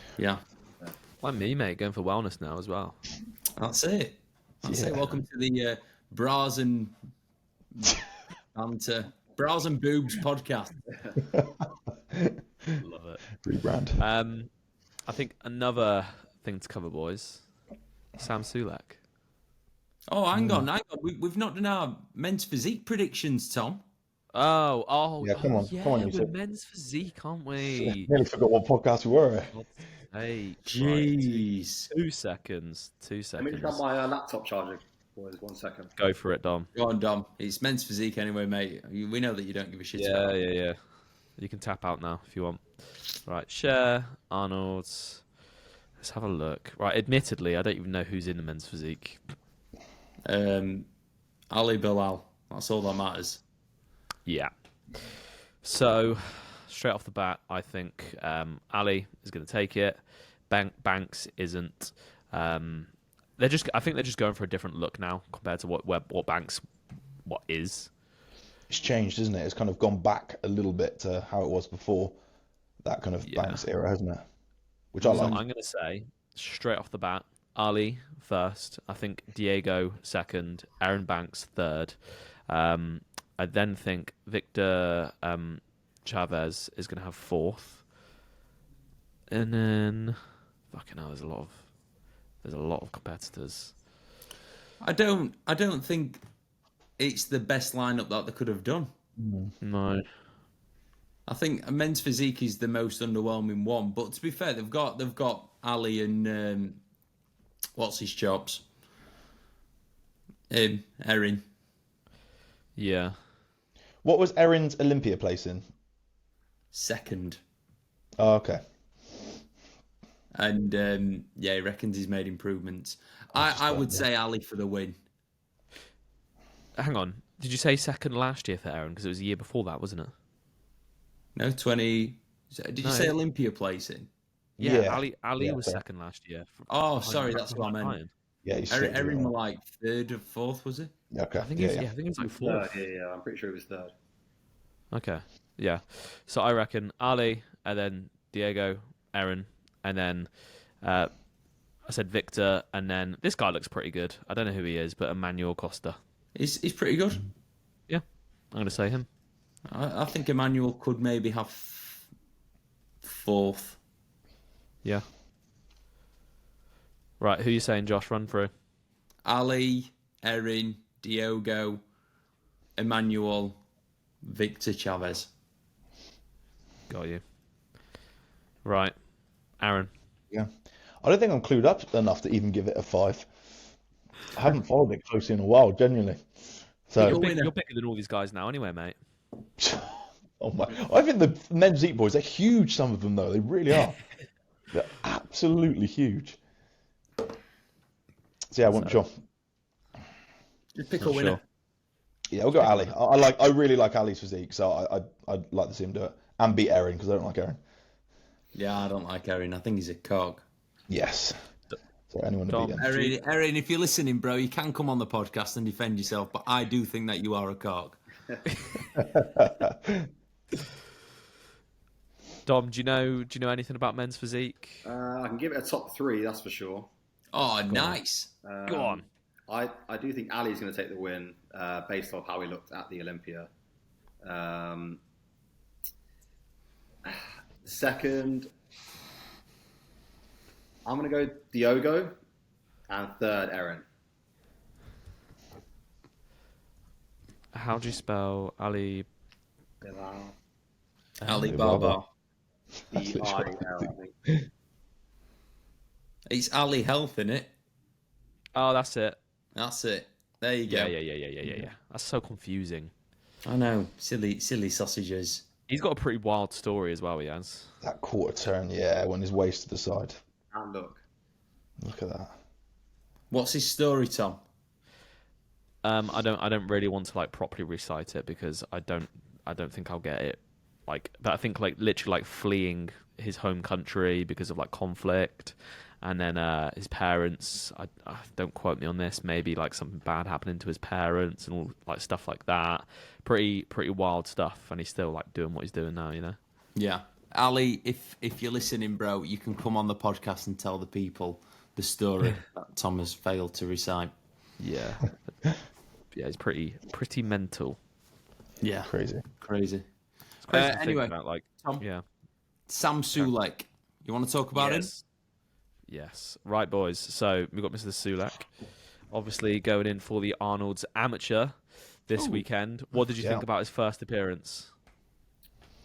Like me, mate, going for wellness now as well. That's it. Welcome to the Bras and Banter, Bras and Boobs podcast. Love it. Rebrand. I think another thing to cover, boys. Sam Sulek. Oh, hang on. We've not done our men's physique predictions, Tom. Oh, Yeah, come on, yeah, come on, you we're said. men's physique, aren't we? Nearly forgot what podcast we were. Hey, Jeez. 2 seconds. 2 Let me seconds. just grab my laptop charger, boys. 1 second. Go for it, Dom. Go on, Dom. It's men's physique anyway, mate. We know that you don't give a shit about it. Yeah. You can tap out now if you want. Right, share, Arnold. Let's have a look. Right, admittedly, I don't even know who's in the men's physique. Ali Bilal. That's all that matters. Yeah. So, straight off the bat, I think Ali is going to take it. Banks isn't. I think they're just going for a different look now compared to what Banks is. It's changed, isn't it? It's kind of gone back a little bit to how it was before that kind of Yeah. Banks era, hasn't it? Which I So like. I'm going to say, straight off the bat, Ali first. I think Diego second. Aaron Banks third. I then think Victor Chavez is going to have fourth. And then, fucking hell, there's a lot of competitors. I don't think it's the best lineup that they could have done. No. I think a men's physique is the most underwhelming one. But to be fair, they've got Ali and what's his chops? Erin. Yeah. What was Erin's Olympia place in? Second. Oh, okay. And he reckons he's made improvements. I would say Ali for the win. Hang on. Did you say second last year for Aaron? Because it was the year before that, wasn't it? No, 20. Did you say Olympia placing? Yeah. Yeah. Ali Yeah, was fair. second last year. Oh, sorry, that's what I meant. Yeah, he's Erin were like third or fourth, was it? Okay. I think yeah, I think it was like Third, fourth. yeah. I'm pretty sure it was third. Okay. Yeah. So I reckon Ali, and then Diego, Aaron, and then I said Victor, and then this guy looks pretty good. I don't know who he is, but Emmanuel Costa. He's pretty good. Yeah. I'm going to say him. I think Emmanuel could maybe have fourth. Yeah. Right. Who you saying, Josh? Run through. Ali, Erin, Diogo, Emmanuel, Victor Chavez. Got you. Right. Aaron. Yeah. I don't think I'm clued up enough to even give it a 5. I haven't followed it closely in a while, genuinely. So, You're bigger than all these guys now, anyway, mate. oh my! I think the men's Eat Boys are huge. Some of them, though, they really are. They're absolutely huge. So yeah, I wasn't sure. Just pick a winner. Sure. Yeah, we'll go Ali. I really like Ali's physique, so I'd like to see him do it and beat Erin because I don't like Erin. Yeah, I don't like Erin. I think he's a cog. Yes. So anyone to beat him. Erin, if you're listening, bro, you can come on the podcast and defend yourself, but I do think that you are a cog. Dom, do you know anything about men's physique? I can give it a top 3, that's for sure. Oh, nice. Go on. I do think Ali's going to take the win based off how he looked at the Olympia. Second, I'm going to go Diogo, and third, Erin. How do you spell Ali? Ali Baba. D-I-L, I think. It's Ali Health, innit? Oh, that's it. That's it. There you go. Yeah. That's so confusing. I know. Silly sausages. He's got a pretty wild story as well, he has. That quarter turn, yeah, when his waist to the side. And look. Look at that. What's his story, Tom? I don't really want to like properly recite it because I don't think I'll get it. Like, but I think like literally like fleeing his home country because of like conflict, and then his parents. I don't quote me on this. Maybe like something bad happening to his parents and all like stuff like that. Pretty wild stuff, and he's still like doing what he's doing now. You know. Yeah, Ali, if you're listening, bro, you can come on the podcast and tell the people the story that Tom has failed to recite. Yeah. Yeah, it's pretty mental. Yeah, Crazy. It's crazy to think anyway, about, like, Tom, yeah. Sam Sulek. You want to talk about him? Yes. Right, boys. So we've got Mr. Sulek, obviously going in for the Arnold's Amateur this weekend. What did you think about his first appearance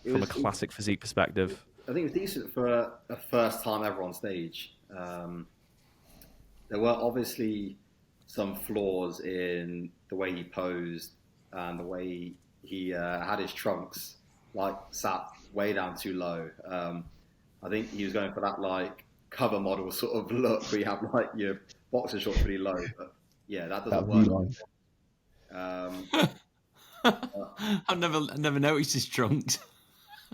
from a classic physique perspective? I think it's decent for a first time ever on stage. There were obviously some flaws in the way he posed and the way he had his trunks like sat way down too low. I think he was going for that like cover model sort of look where you have like your boxer shorts pretty low. But yeah, that doesn't work. I've never noticed his trunks.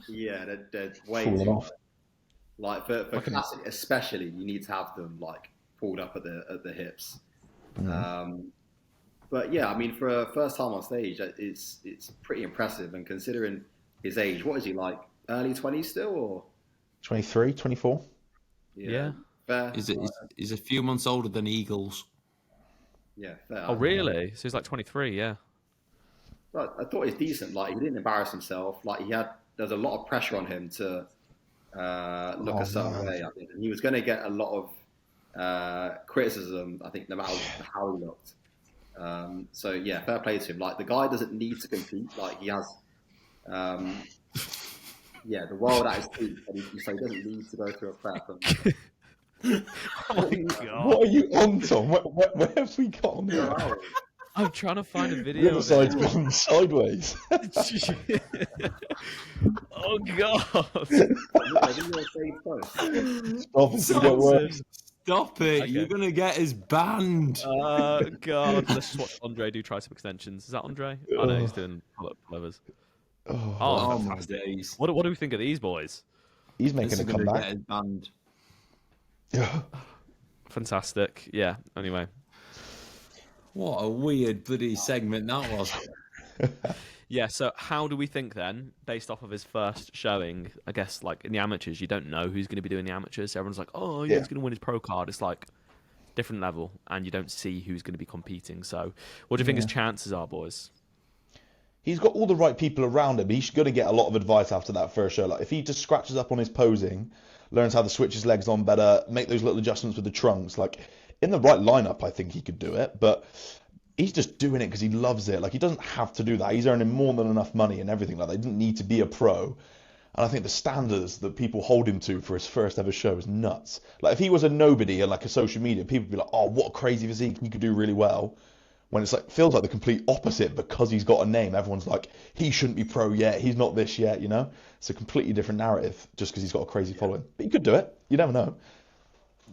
Yeah, they're way Falling too off. Like for classic, especially, you need to have them like pulled up at the hips. But yeah, I mean, for a first time on stage, it's pretty impressive. And considering his age, what is he like? Early 20s still, or 23, 24? Yeah. Fair. He's a few months older than Eagles. Yeah, fair. Oh, really? So he's like 23, yeah. But I thought he's decent. Like, he didn't embarrass himself. Like, there's a lot of pressure on him to look a certain way, I think. And he was going to get a lot of criticism, I think, no matter how he looked. So yeah, fair play to him. Like, the guy doesn't need to compete. Like, he has, the world at his feet, and so he doesn't need to go through a prep. Oh my God. What are you on, Tom? Where have we gone here? I'm trying to find a The video. other side's gone sideways. Oh God! Stop it, you get worse. Stop it! Okay. You're gonna get us banned. God, let's just watch Andre do tricep extensions. Is that Andre? Oh no, he's doing pull-up pullovers. Oh my days! What do we think of these boys? He's making This a is gonna comeback. get us banned. Fantastic. Yeah. Anyway. What a weird bloody segment that was. Yeah, so how do we think then, based off of his first showing, I guess, like, in the amateurs, you don't know who's going to be doing the amateurs. Everyone's like, oh, yeah, he's going to win his pro card. It's like, different level, and you don't see who's going to be competing. So what do you think his chances are, boys? He's got all the right people around him. He's going to get a lot of advice after that first show. Like, if he just scratches up on his posing, learns how to switch his legs on better, make those little adjustments with the trunks, like, in the right lineup, I think he could do it. But he's just doing it because he loves it. Like, he doesn't have to do that. He's earning more than enough money and everything like that. He doesn't need to be a pro. And I think the standards that people hold him to for his first ever show is nuts. Like if he was a nobody and like a social media, people would be like, "Oh, what a crazy physique! He could do really well." When it's like feels like the complete opposite because he's got a name. Everyone's like, "He shouldn't be pro yet. He's not this yet." You know, it's a completely different narrative just because he's got a crazy following. But he could do it. You never know.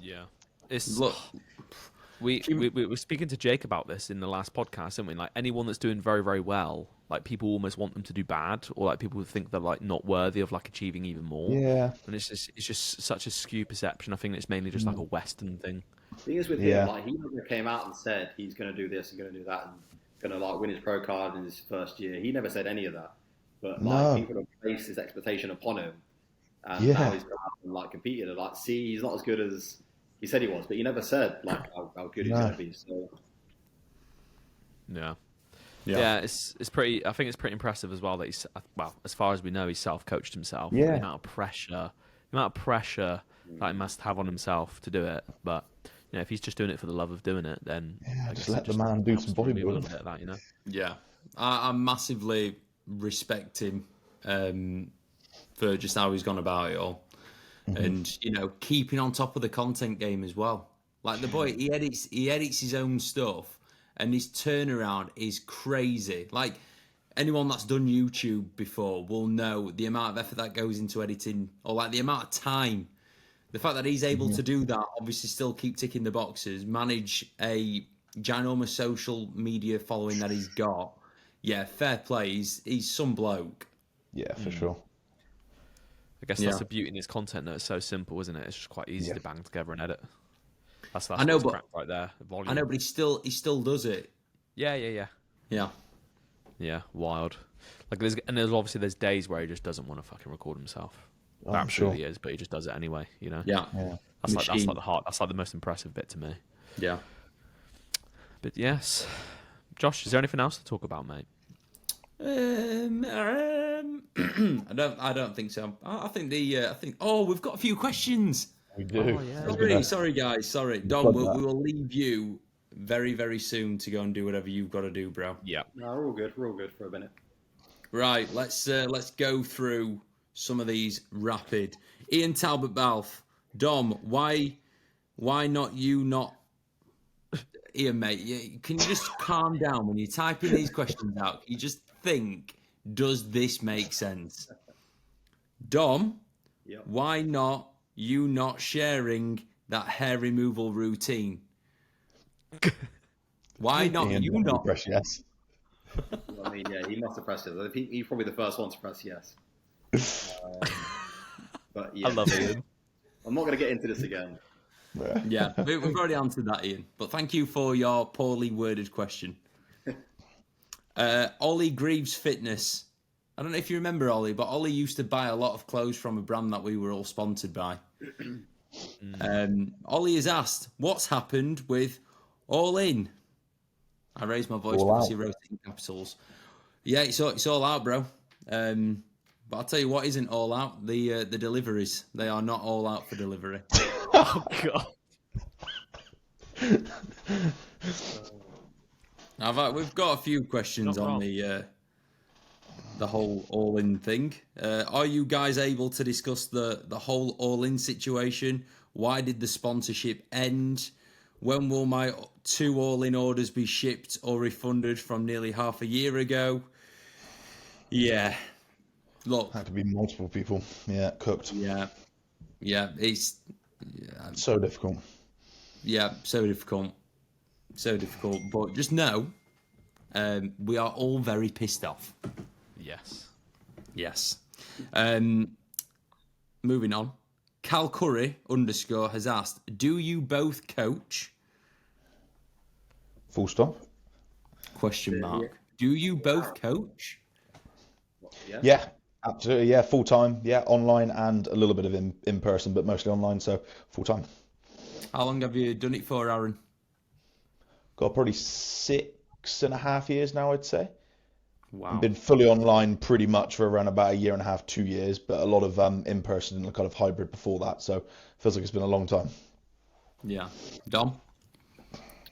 Yeah, it's Look, we were speaking to Jake about this in the last podcast, didn't we? Like anyone that's doing very, very well, like people almost want them to do bad, or like people think they're like not worthy of like achieving even more. Yeah. And it's just such a skewed perception. I think it's mainly just like a Western thing. The thing is with him, like he never came out and said he's going to do this and going to do that and going to like win his pro card in his first year. He never said any of that. But like people have placed this expectation upon him, and now he's gone out and like competed and like, see, he's not as good as he said he was, but he never said like how good he's going to be. So yeah, it's pretty. I think it's pretty impressive as well that he's as far as we know, he's self-coached himself. Yeah. The amount of pressure that he must have on himself to do it, but. You know, if he's just doing it for the love of doing it, then just let the man do some bodybuilding. That, you know? Yeah, I massively respect him for just how he's gone about it all, and you know, keeping on top of the content game as well. Like the boy, he edits his own stuff, and his turnaround is crazy. Like anyone that's done YouTube before will know the amount of effort that goes into editing, or like the amount of time. The fact that he's able to do that, obviously still keep ticking the boxes, manage a ginormous social media following that he's got. Yeah, fair play. He's some bloke. Yeah, for sure. I guess that's the beauty in his content that it's so simple, isn't it? It's just quite easy to bang together and edit. That's I know, but right there. Volume. I know, but he still does it. Yeah. Yeah, wild. Like there's obviously days where he just doesn't want to fucking record himself. Absolutely is, but he just does it anyway, you know. Yeah. That's like the heart. That's like the most impressive bit to me. Yeah. But yes, Josh, is there anything else to talk about, mate? I don't think so. I think we've got a few questions. We do. Oh, yeah. Sorry guys. Sorry, Dom. We will leave you very, very soon to go and do whatever you've got to do, bro. Yeah. no, we're all good. We're all good for a minute. Right. Let's go through some of these rapid. Ian Talbot Balfe, Dom, why not you? Not Ian, mate. Can you just calm down when you're typing these questions out? You just think, does this make sense? Dom, why not you not sharing that hair removal routine? Why not Ian, you not? Press yes. I mean, yeah, he must have pressed it. He's probably the first one to press yes. But yeah, I love Ian. I'm not going to get into this again. Yeah, we've already answered that, Ian. But thank you for your poorly worded question. Ollie Greaves Fitness. I don't know if you remember Ollie, but Ollie used to buy a lot of clothes from a brand that we were all sponsored by. Ollie has asked, what's happened with All In? I raised my voice because he wrote it in capitals. Yeah, it's all out, bro. But I'll tell you what isn't all out, the deliveries. They are not all out for delivery. Oh, God. Now, we've got a few questions on the whole all-in thing. Are you guys able to discuss the whole all-in situation? Why did the sponsorship end? When will my 2 all-in orders be shipped or refunded from nearly half a year ago? Yeah. Look. Had to be multiple people. Yeah, cooked. Yeah. It's so difficult. Yeah, so difficult. But just know, we are all very pissed off. Yes. Moving on. Cal Curry _ has asked, do you both coach? Full stop. Question mark. Yeah. Do you both coach? Yeah, absolutely. Yeah, full time. Yeah, online and a little bit of in person, but mostly online. So full time. How long have you done it for, Aaron? Got probably 6.5 years now, I'd say. Wow. I've been fully online pretty much for around about 1.5 years, 2 years, but a lot of in person and kind of hybrid before that. So feels like it's been a long time. Yeah. Dom?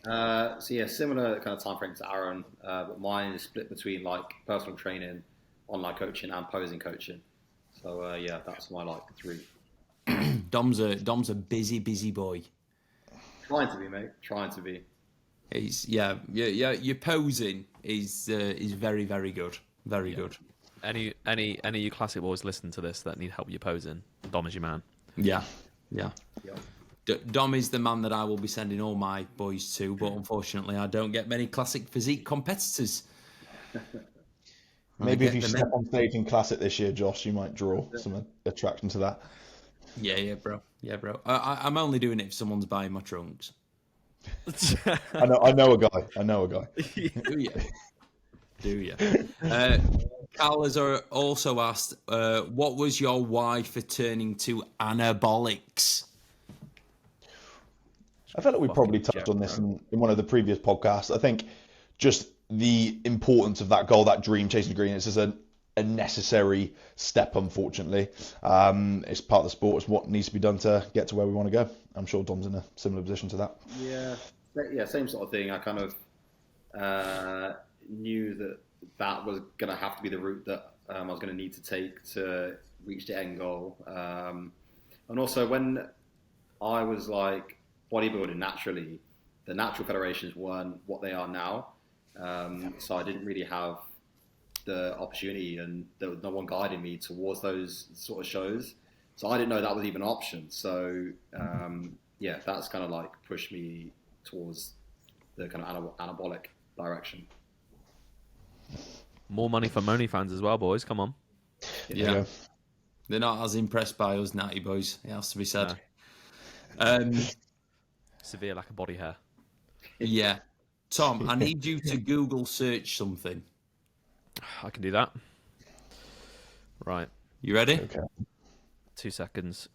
So yeah, similar kind of time frame to Aaron, but mine is split between like personal training, online coaching, and posing coaching. So yeah, that's my like 3. Dom's a busy boy. Trying to be, mate. Trying to be. He's yeah. Your posing is very good. Very good. Any of you classic boys listen to this that need help you posing? Dom is your man. Yeah. Yeah. Dom is the man that I will be sending all my boys to, but unfortunately, I don't get many classic physique competitors. Maybe if you step on stage in classic this year, Josh, you might draw some attraction to that. Yeah, bro. I'm only doing it if someone's buying my trunks. I know a guy. Do you? Carl has also asked, what was your why for turning to anabolics? I felt like we probably touched on this in one of the previous podcasts. I think just the importance of that goal, that dream, chasing the green, it's just a necessary step, unfortunately. It's part of the sport. It's what needs to be done to get to where we want to go. I'm sure Dom's in a similar position to that. Yeah, same sort of thing. I kind of knew that was going to have to be the route that I was going to need to take to reach the end goal. And also when I was like bodybuilding naturally, the natural federations weren't what they are now. So I didn't really have the opportunity, and there was no one guiding me towards those sort of shows. So I didn't know that was even an option. So yeah, that's kind of like pushed me towards the kind of anabolic direction. More money for Moni fans as well, boys. Come on. Yeah. They're not as impressed by us natty boys, it has to be said. Severe lack of body hair. Yeah. Tom, I need you to Google search something. I can do that. Right. You ready? Okay. 2 seconds.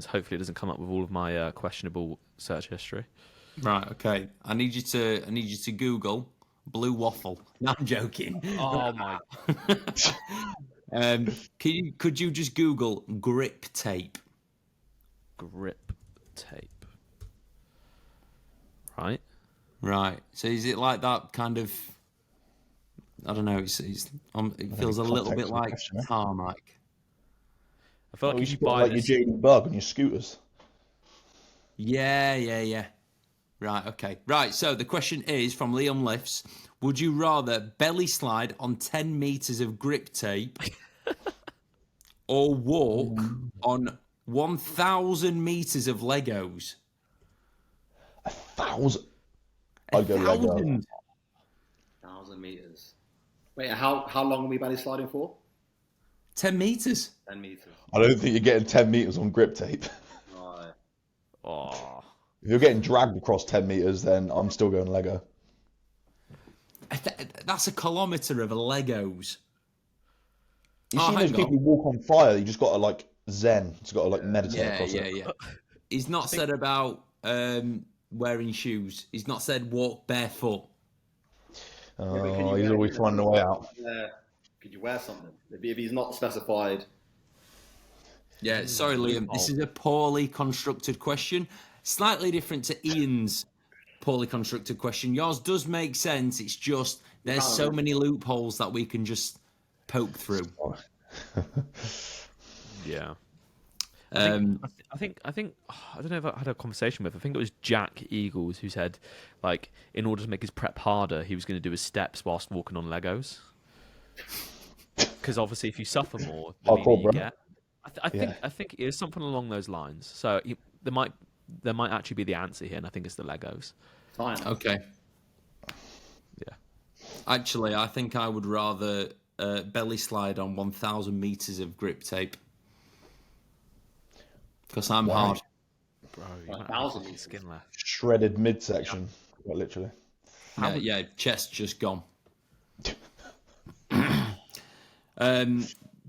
Hopefully it doesn't come up with all of my questionable search history. Right, okay. I need you to Google blue waffle. No, I'm joking. Oh my. Could you just Google grip tape? Grip tape. Right. Right. So is it like that kind of? I don't know. It feels a little bit like tarmac. I feel like you if you spot buy like this... your JD Bug on your scooters. Yeah. Right, okay. Right, so the question is from Liam Lifts. Would you rather belly slide on 10 metres of grip tape or walk on 1,000 metres of Legos? 1,000? I'd go Lego. 1,000 meters. Wait, how long are we belly sliding for? 10 metres. 10 meters. I don't think you're getting 10 meters on grip tape. Right. Oh. If you're getting dragged across 10 meters, then I'm still going Lego. That's a kilometre of Legos. You see those people who walk on fire, you just got to like zen. It's got to like meditate across it. Yeah. He's not said about wearing shoes. He's not said walk barefoot. Oh, he's always finding a way out. Could you wear something? If he's not specified. Yeah, sorry, Liam. This is a poorly constructed question. Slightly different to Ian's poorly constructed question. Yours does make sense. It's just there's so many loopholes that we can just poke through. Yeah. I think I don't know if I had a conversation with. I think it was Jack Eagles who said, like, in order to make his prep harder, he was going to do his steps whilst walking on Legos. Because obviously, if you suffer more, the leaner you get. I think it is something along those lines. So there might actually be the answer here, and I think it's the Legos. Fine. Okay. Yeah. Actually, I think I would rather belly slide on 1,000 meters of grip tape. Because I'm hard. Bro, you might have any skin left. Shredded midsection, quite literally. Yeah, chest just gone.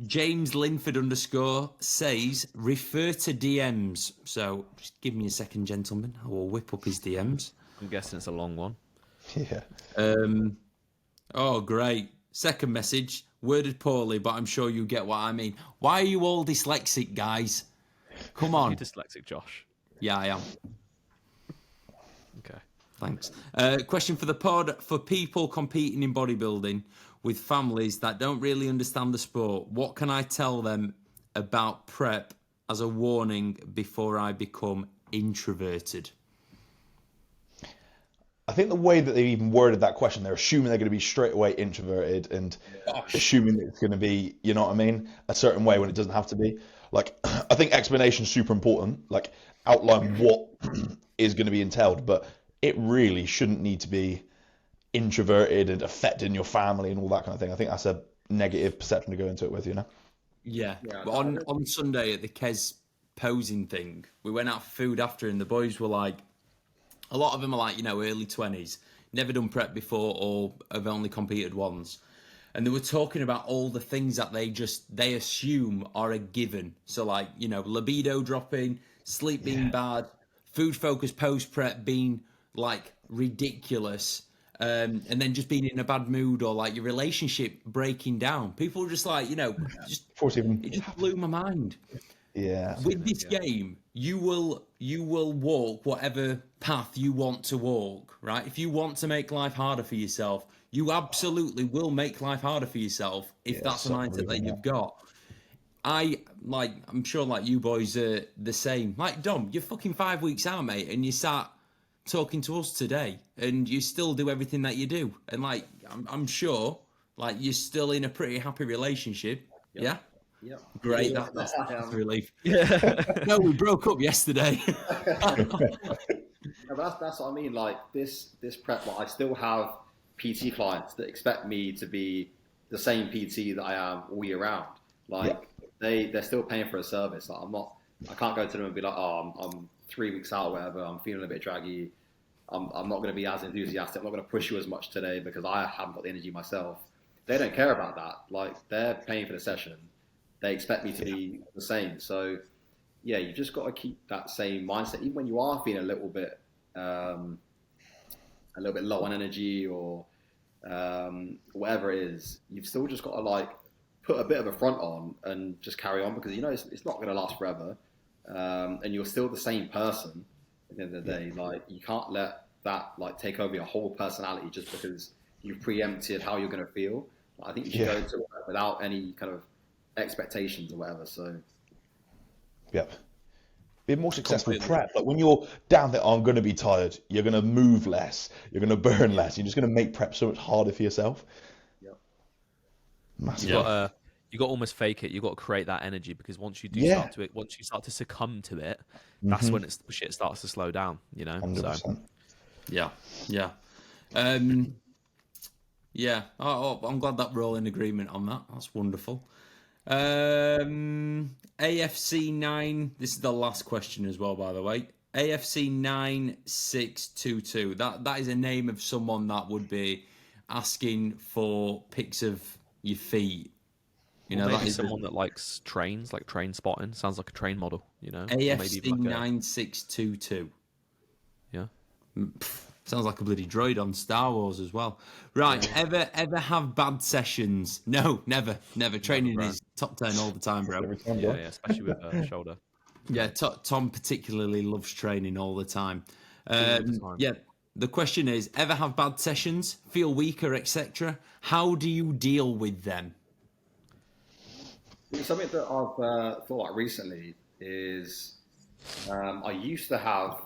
James Linford _ says, refer to DMs. So just give me a second, gentlemen. I will whip up his DMs. I'm guessing it's a long one. Yeah. Oh, great. Second message, worded poorly, but I'm sure you get what I mean. Why are you all dyslexic, guys? Come on. You're dyslexic, Josh. Yeah, I am. Okay. Thanks. Question for the pod. For people competing in bodybuilding with families that don't really understand the sport, what can I tell them about prep as a warning before I become introverted? I think the way that they even worded that question, they're assuming they're going to be straight away introverted and assuming that it's going to be, you know what I mean, a certain way when it doesn't have to be. Like, I think explanation is super important. Like, outline what is going to be entailed, but it really shouldn't need to be introverted and affecting your family and all that kind of thing. I think that's a negative perception to go into it with, you know? Yeah. But on Sunday at the Kes posing thing, we went out for food after, and the boys were like, a lot of them are like, you know, early 20s, never done prep before or have only competed once. And they were talking about all the things that they assume are a given. So like, you know, libido dropping, sleep being bad, food focus post-prep being like ridiculous, and then just being in a bad mood or like your relationship breaking down. People were just like, you know, it just blew my mind. Yeah. With this game, you will walk whatever path you want to walk, right? If you want to make life harder for yourself, you absolutely will make life harder for yourself if that's the mindset that you've got. I'm sure like you boys are the same. Like Dom, you're fucking 5 weeks out, mate, and you start talking to us today, and you still do everything that you do, and like I'm sure like you're still in a pretty happy relationship, yeah. Yeah. Great, that's a relief. No, we broke up yesterday. No, that's what I mean. Like this prep, like I still have PT clients that expect me to be the same PT that I am all year round. Like they're still paying for a service. Like I can't go to them and be like, oh, I'm 3 weeks out or whatever. I'm feeling a bit draggy. I'm not going to be as enthusiastic. I'm not going to push you as much today because I haven't got the energy myself. They don't care about that. Like they're paying for the session. They expect me to be the same. So, yeah, you just got to keep that same mindset, even when you are feeling a little bit low on energy or whatever it is. You've still just got to like put a bit of a front on and just carry on because you know it's not going to last forever, and you're still the same person at the end of the day. Like you can't let that like take over your whole personality just because you've preempted how you're going to feel. I think you should go to it without any kind of expectations or whatever. So be a more successful prep. Like when you're down there, I'm going to be tired, you're going to move less, you're going to burn less, you're just going to make prep so much harder for yourself. Massive. You got to almost fake it. You got to create that energy because once you start to succumb to it, that's when shit starts to slow down, you know. 100%. So I'm glad that we're all in agreement on that. That's wonderful. AFC 9, this is the last question as well, by the way. AFC 9622. That is a name of someone that would be asking for pics of your feet. You know, maybe someone that likes trains, like train spotting. Sounds like a train model, you know. AFC 9622. Yeah. Sounds like a bloody droid on Star Wars as well. Right, ever have bad sessions? No, never. Training is top 10 all the time, bro. Yeah, especially with shoulder. Yeah, Tom particularly loves training all the time. Yeah, the question is, ever have bad sessions, feel weaker, etc.? How do you deal with them? Something that I've thought about recently is I used to have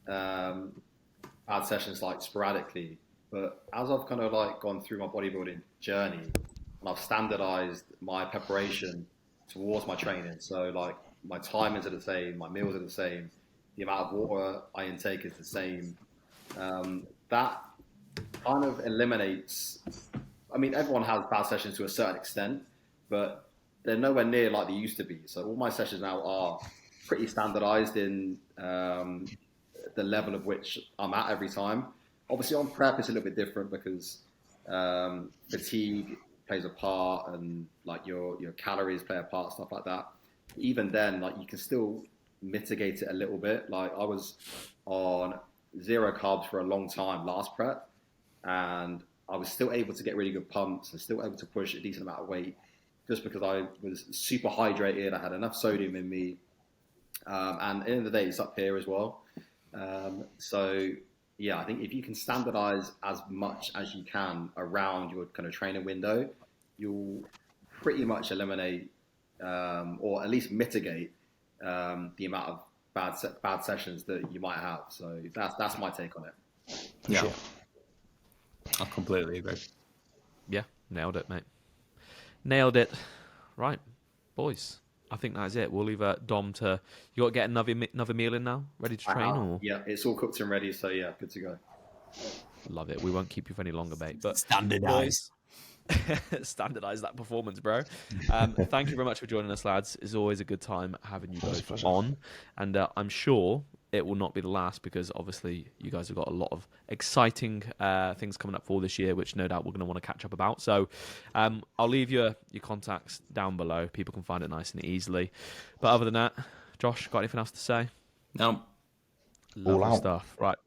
bad sessions like sporadically, but as I've kind of like gone through my bodybuilding journey and I've standardized my preparation towards my training, so like my timings are the same, my meals are the same, the amount of water I intake is the same, that kind of eliminates, I mean, everyone has bad sessions to a certain extent, but they're nowhere near like they used to be. So all my sessions now are pretty standardized in the level of which I'm at every time. Obviously on prep it's a little bit different because fatigue plays a part and like your calories play a part, stuff like that. Even then, like you can still mitigate it a little bit. Like I was on 0 carbs for a long time last prep and I was still able to get really good pumps and still able to push a decent amount of weight just because I was super hydrated, I had enough sodium in me, and at the end of the day it's up here as well. So yeah, I think if you can standardize as much as you can around your kind of training window, you'll pretty much eliminate or at least mitigate the amount of bad sessions that you might have. So that's my take on it. Yeah, Sure. I completely agree. Yeah, nailed it, mate. Nailed it. Right, boys. I think that's it. We'll leave Dom to. You got to get another meal in now. Ready to train, or Yeah, it's all cooked and ready. So yeah, good to go. love it. We won't keep you for any longer, mate. But Standardise. standardize that performance, bro. Thank you very much for joining us, lads. It's always a good time having you both on, and I'm sure it will not be the last, because obviously you guys have got a lot of exciting things coming up for this year, which no doubt we're going to want to catch up about. So I'll leave your contacts down below. People can find it nice and easily. But other than that, Josh, got anything else to say? No. Lovely out. stuff. Right.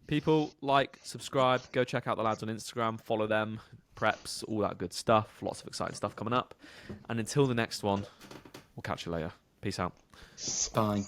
People, like, subscribe, go check out the lads on Instagram, follow them, preps, all that good stuff. Lots of exciting stuff coming up. And until the next one, we'll catch you later. Peace out. Bye.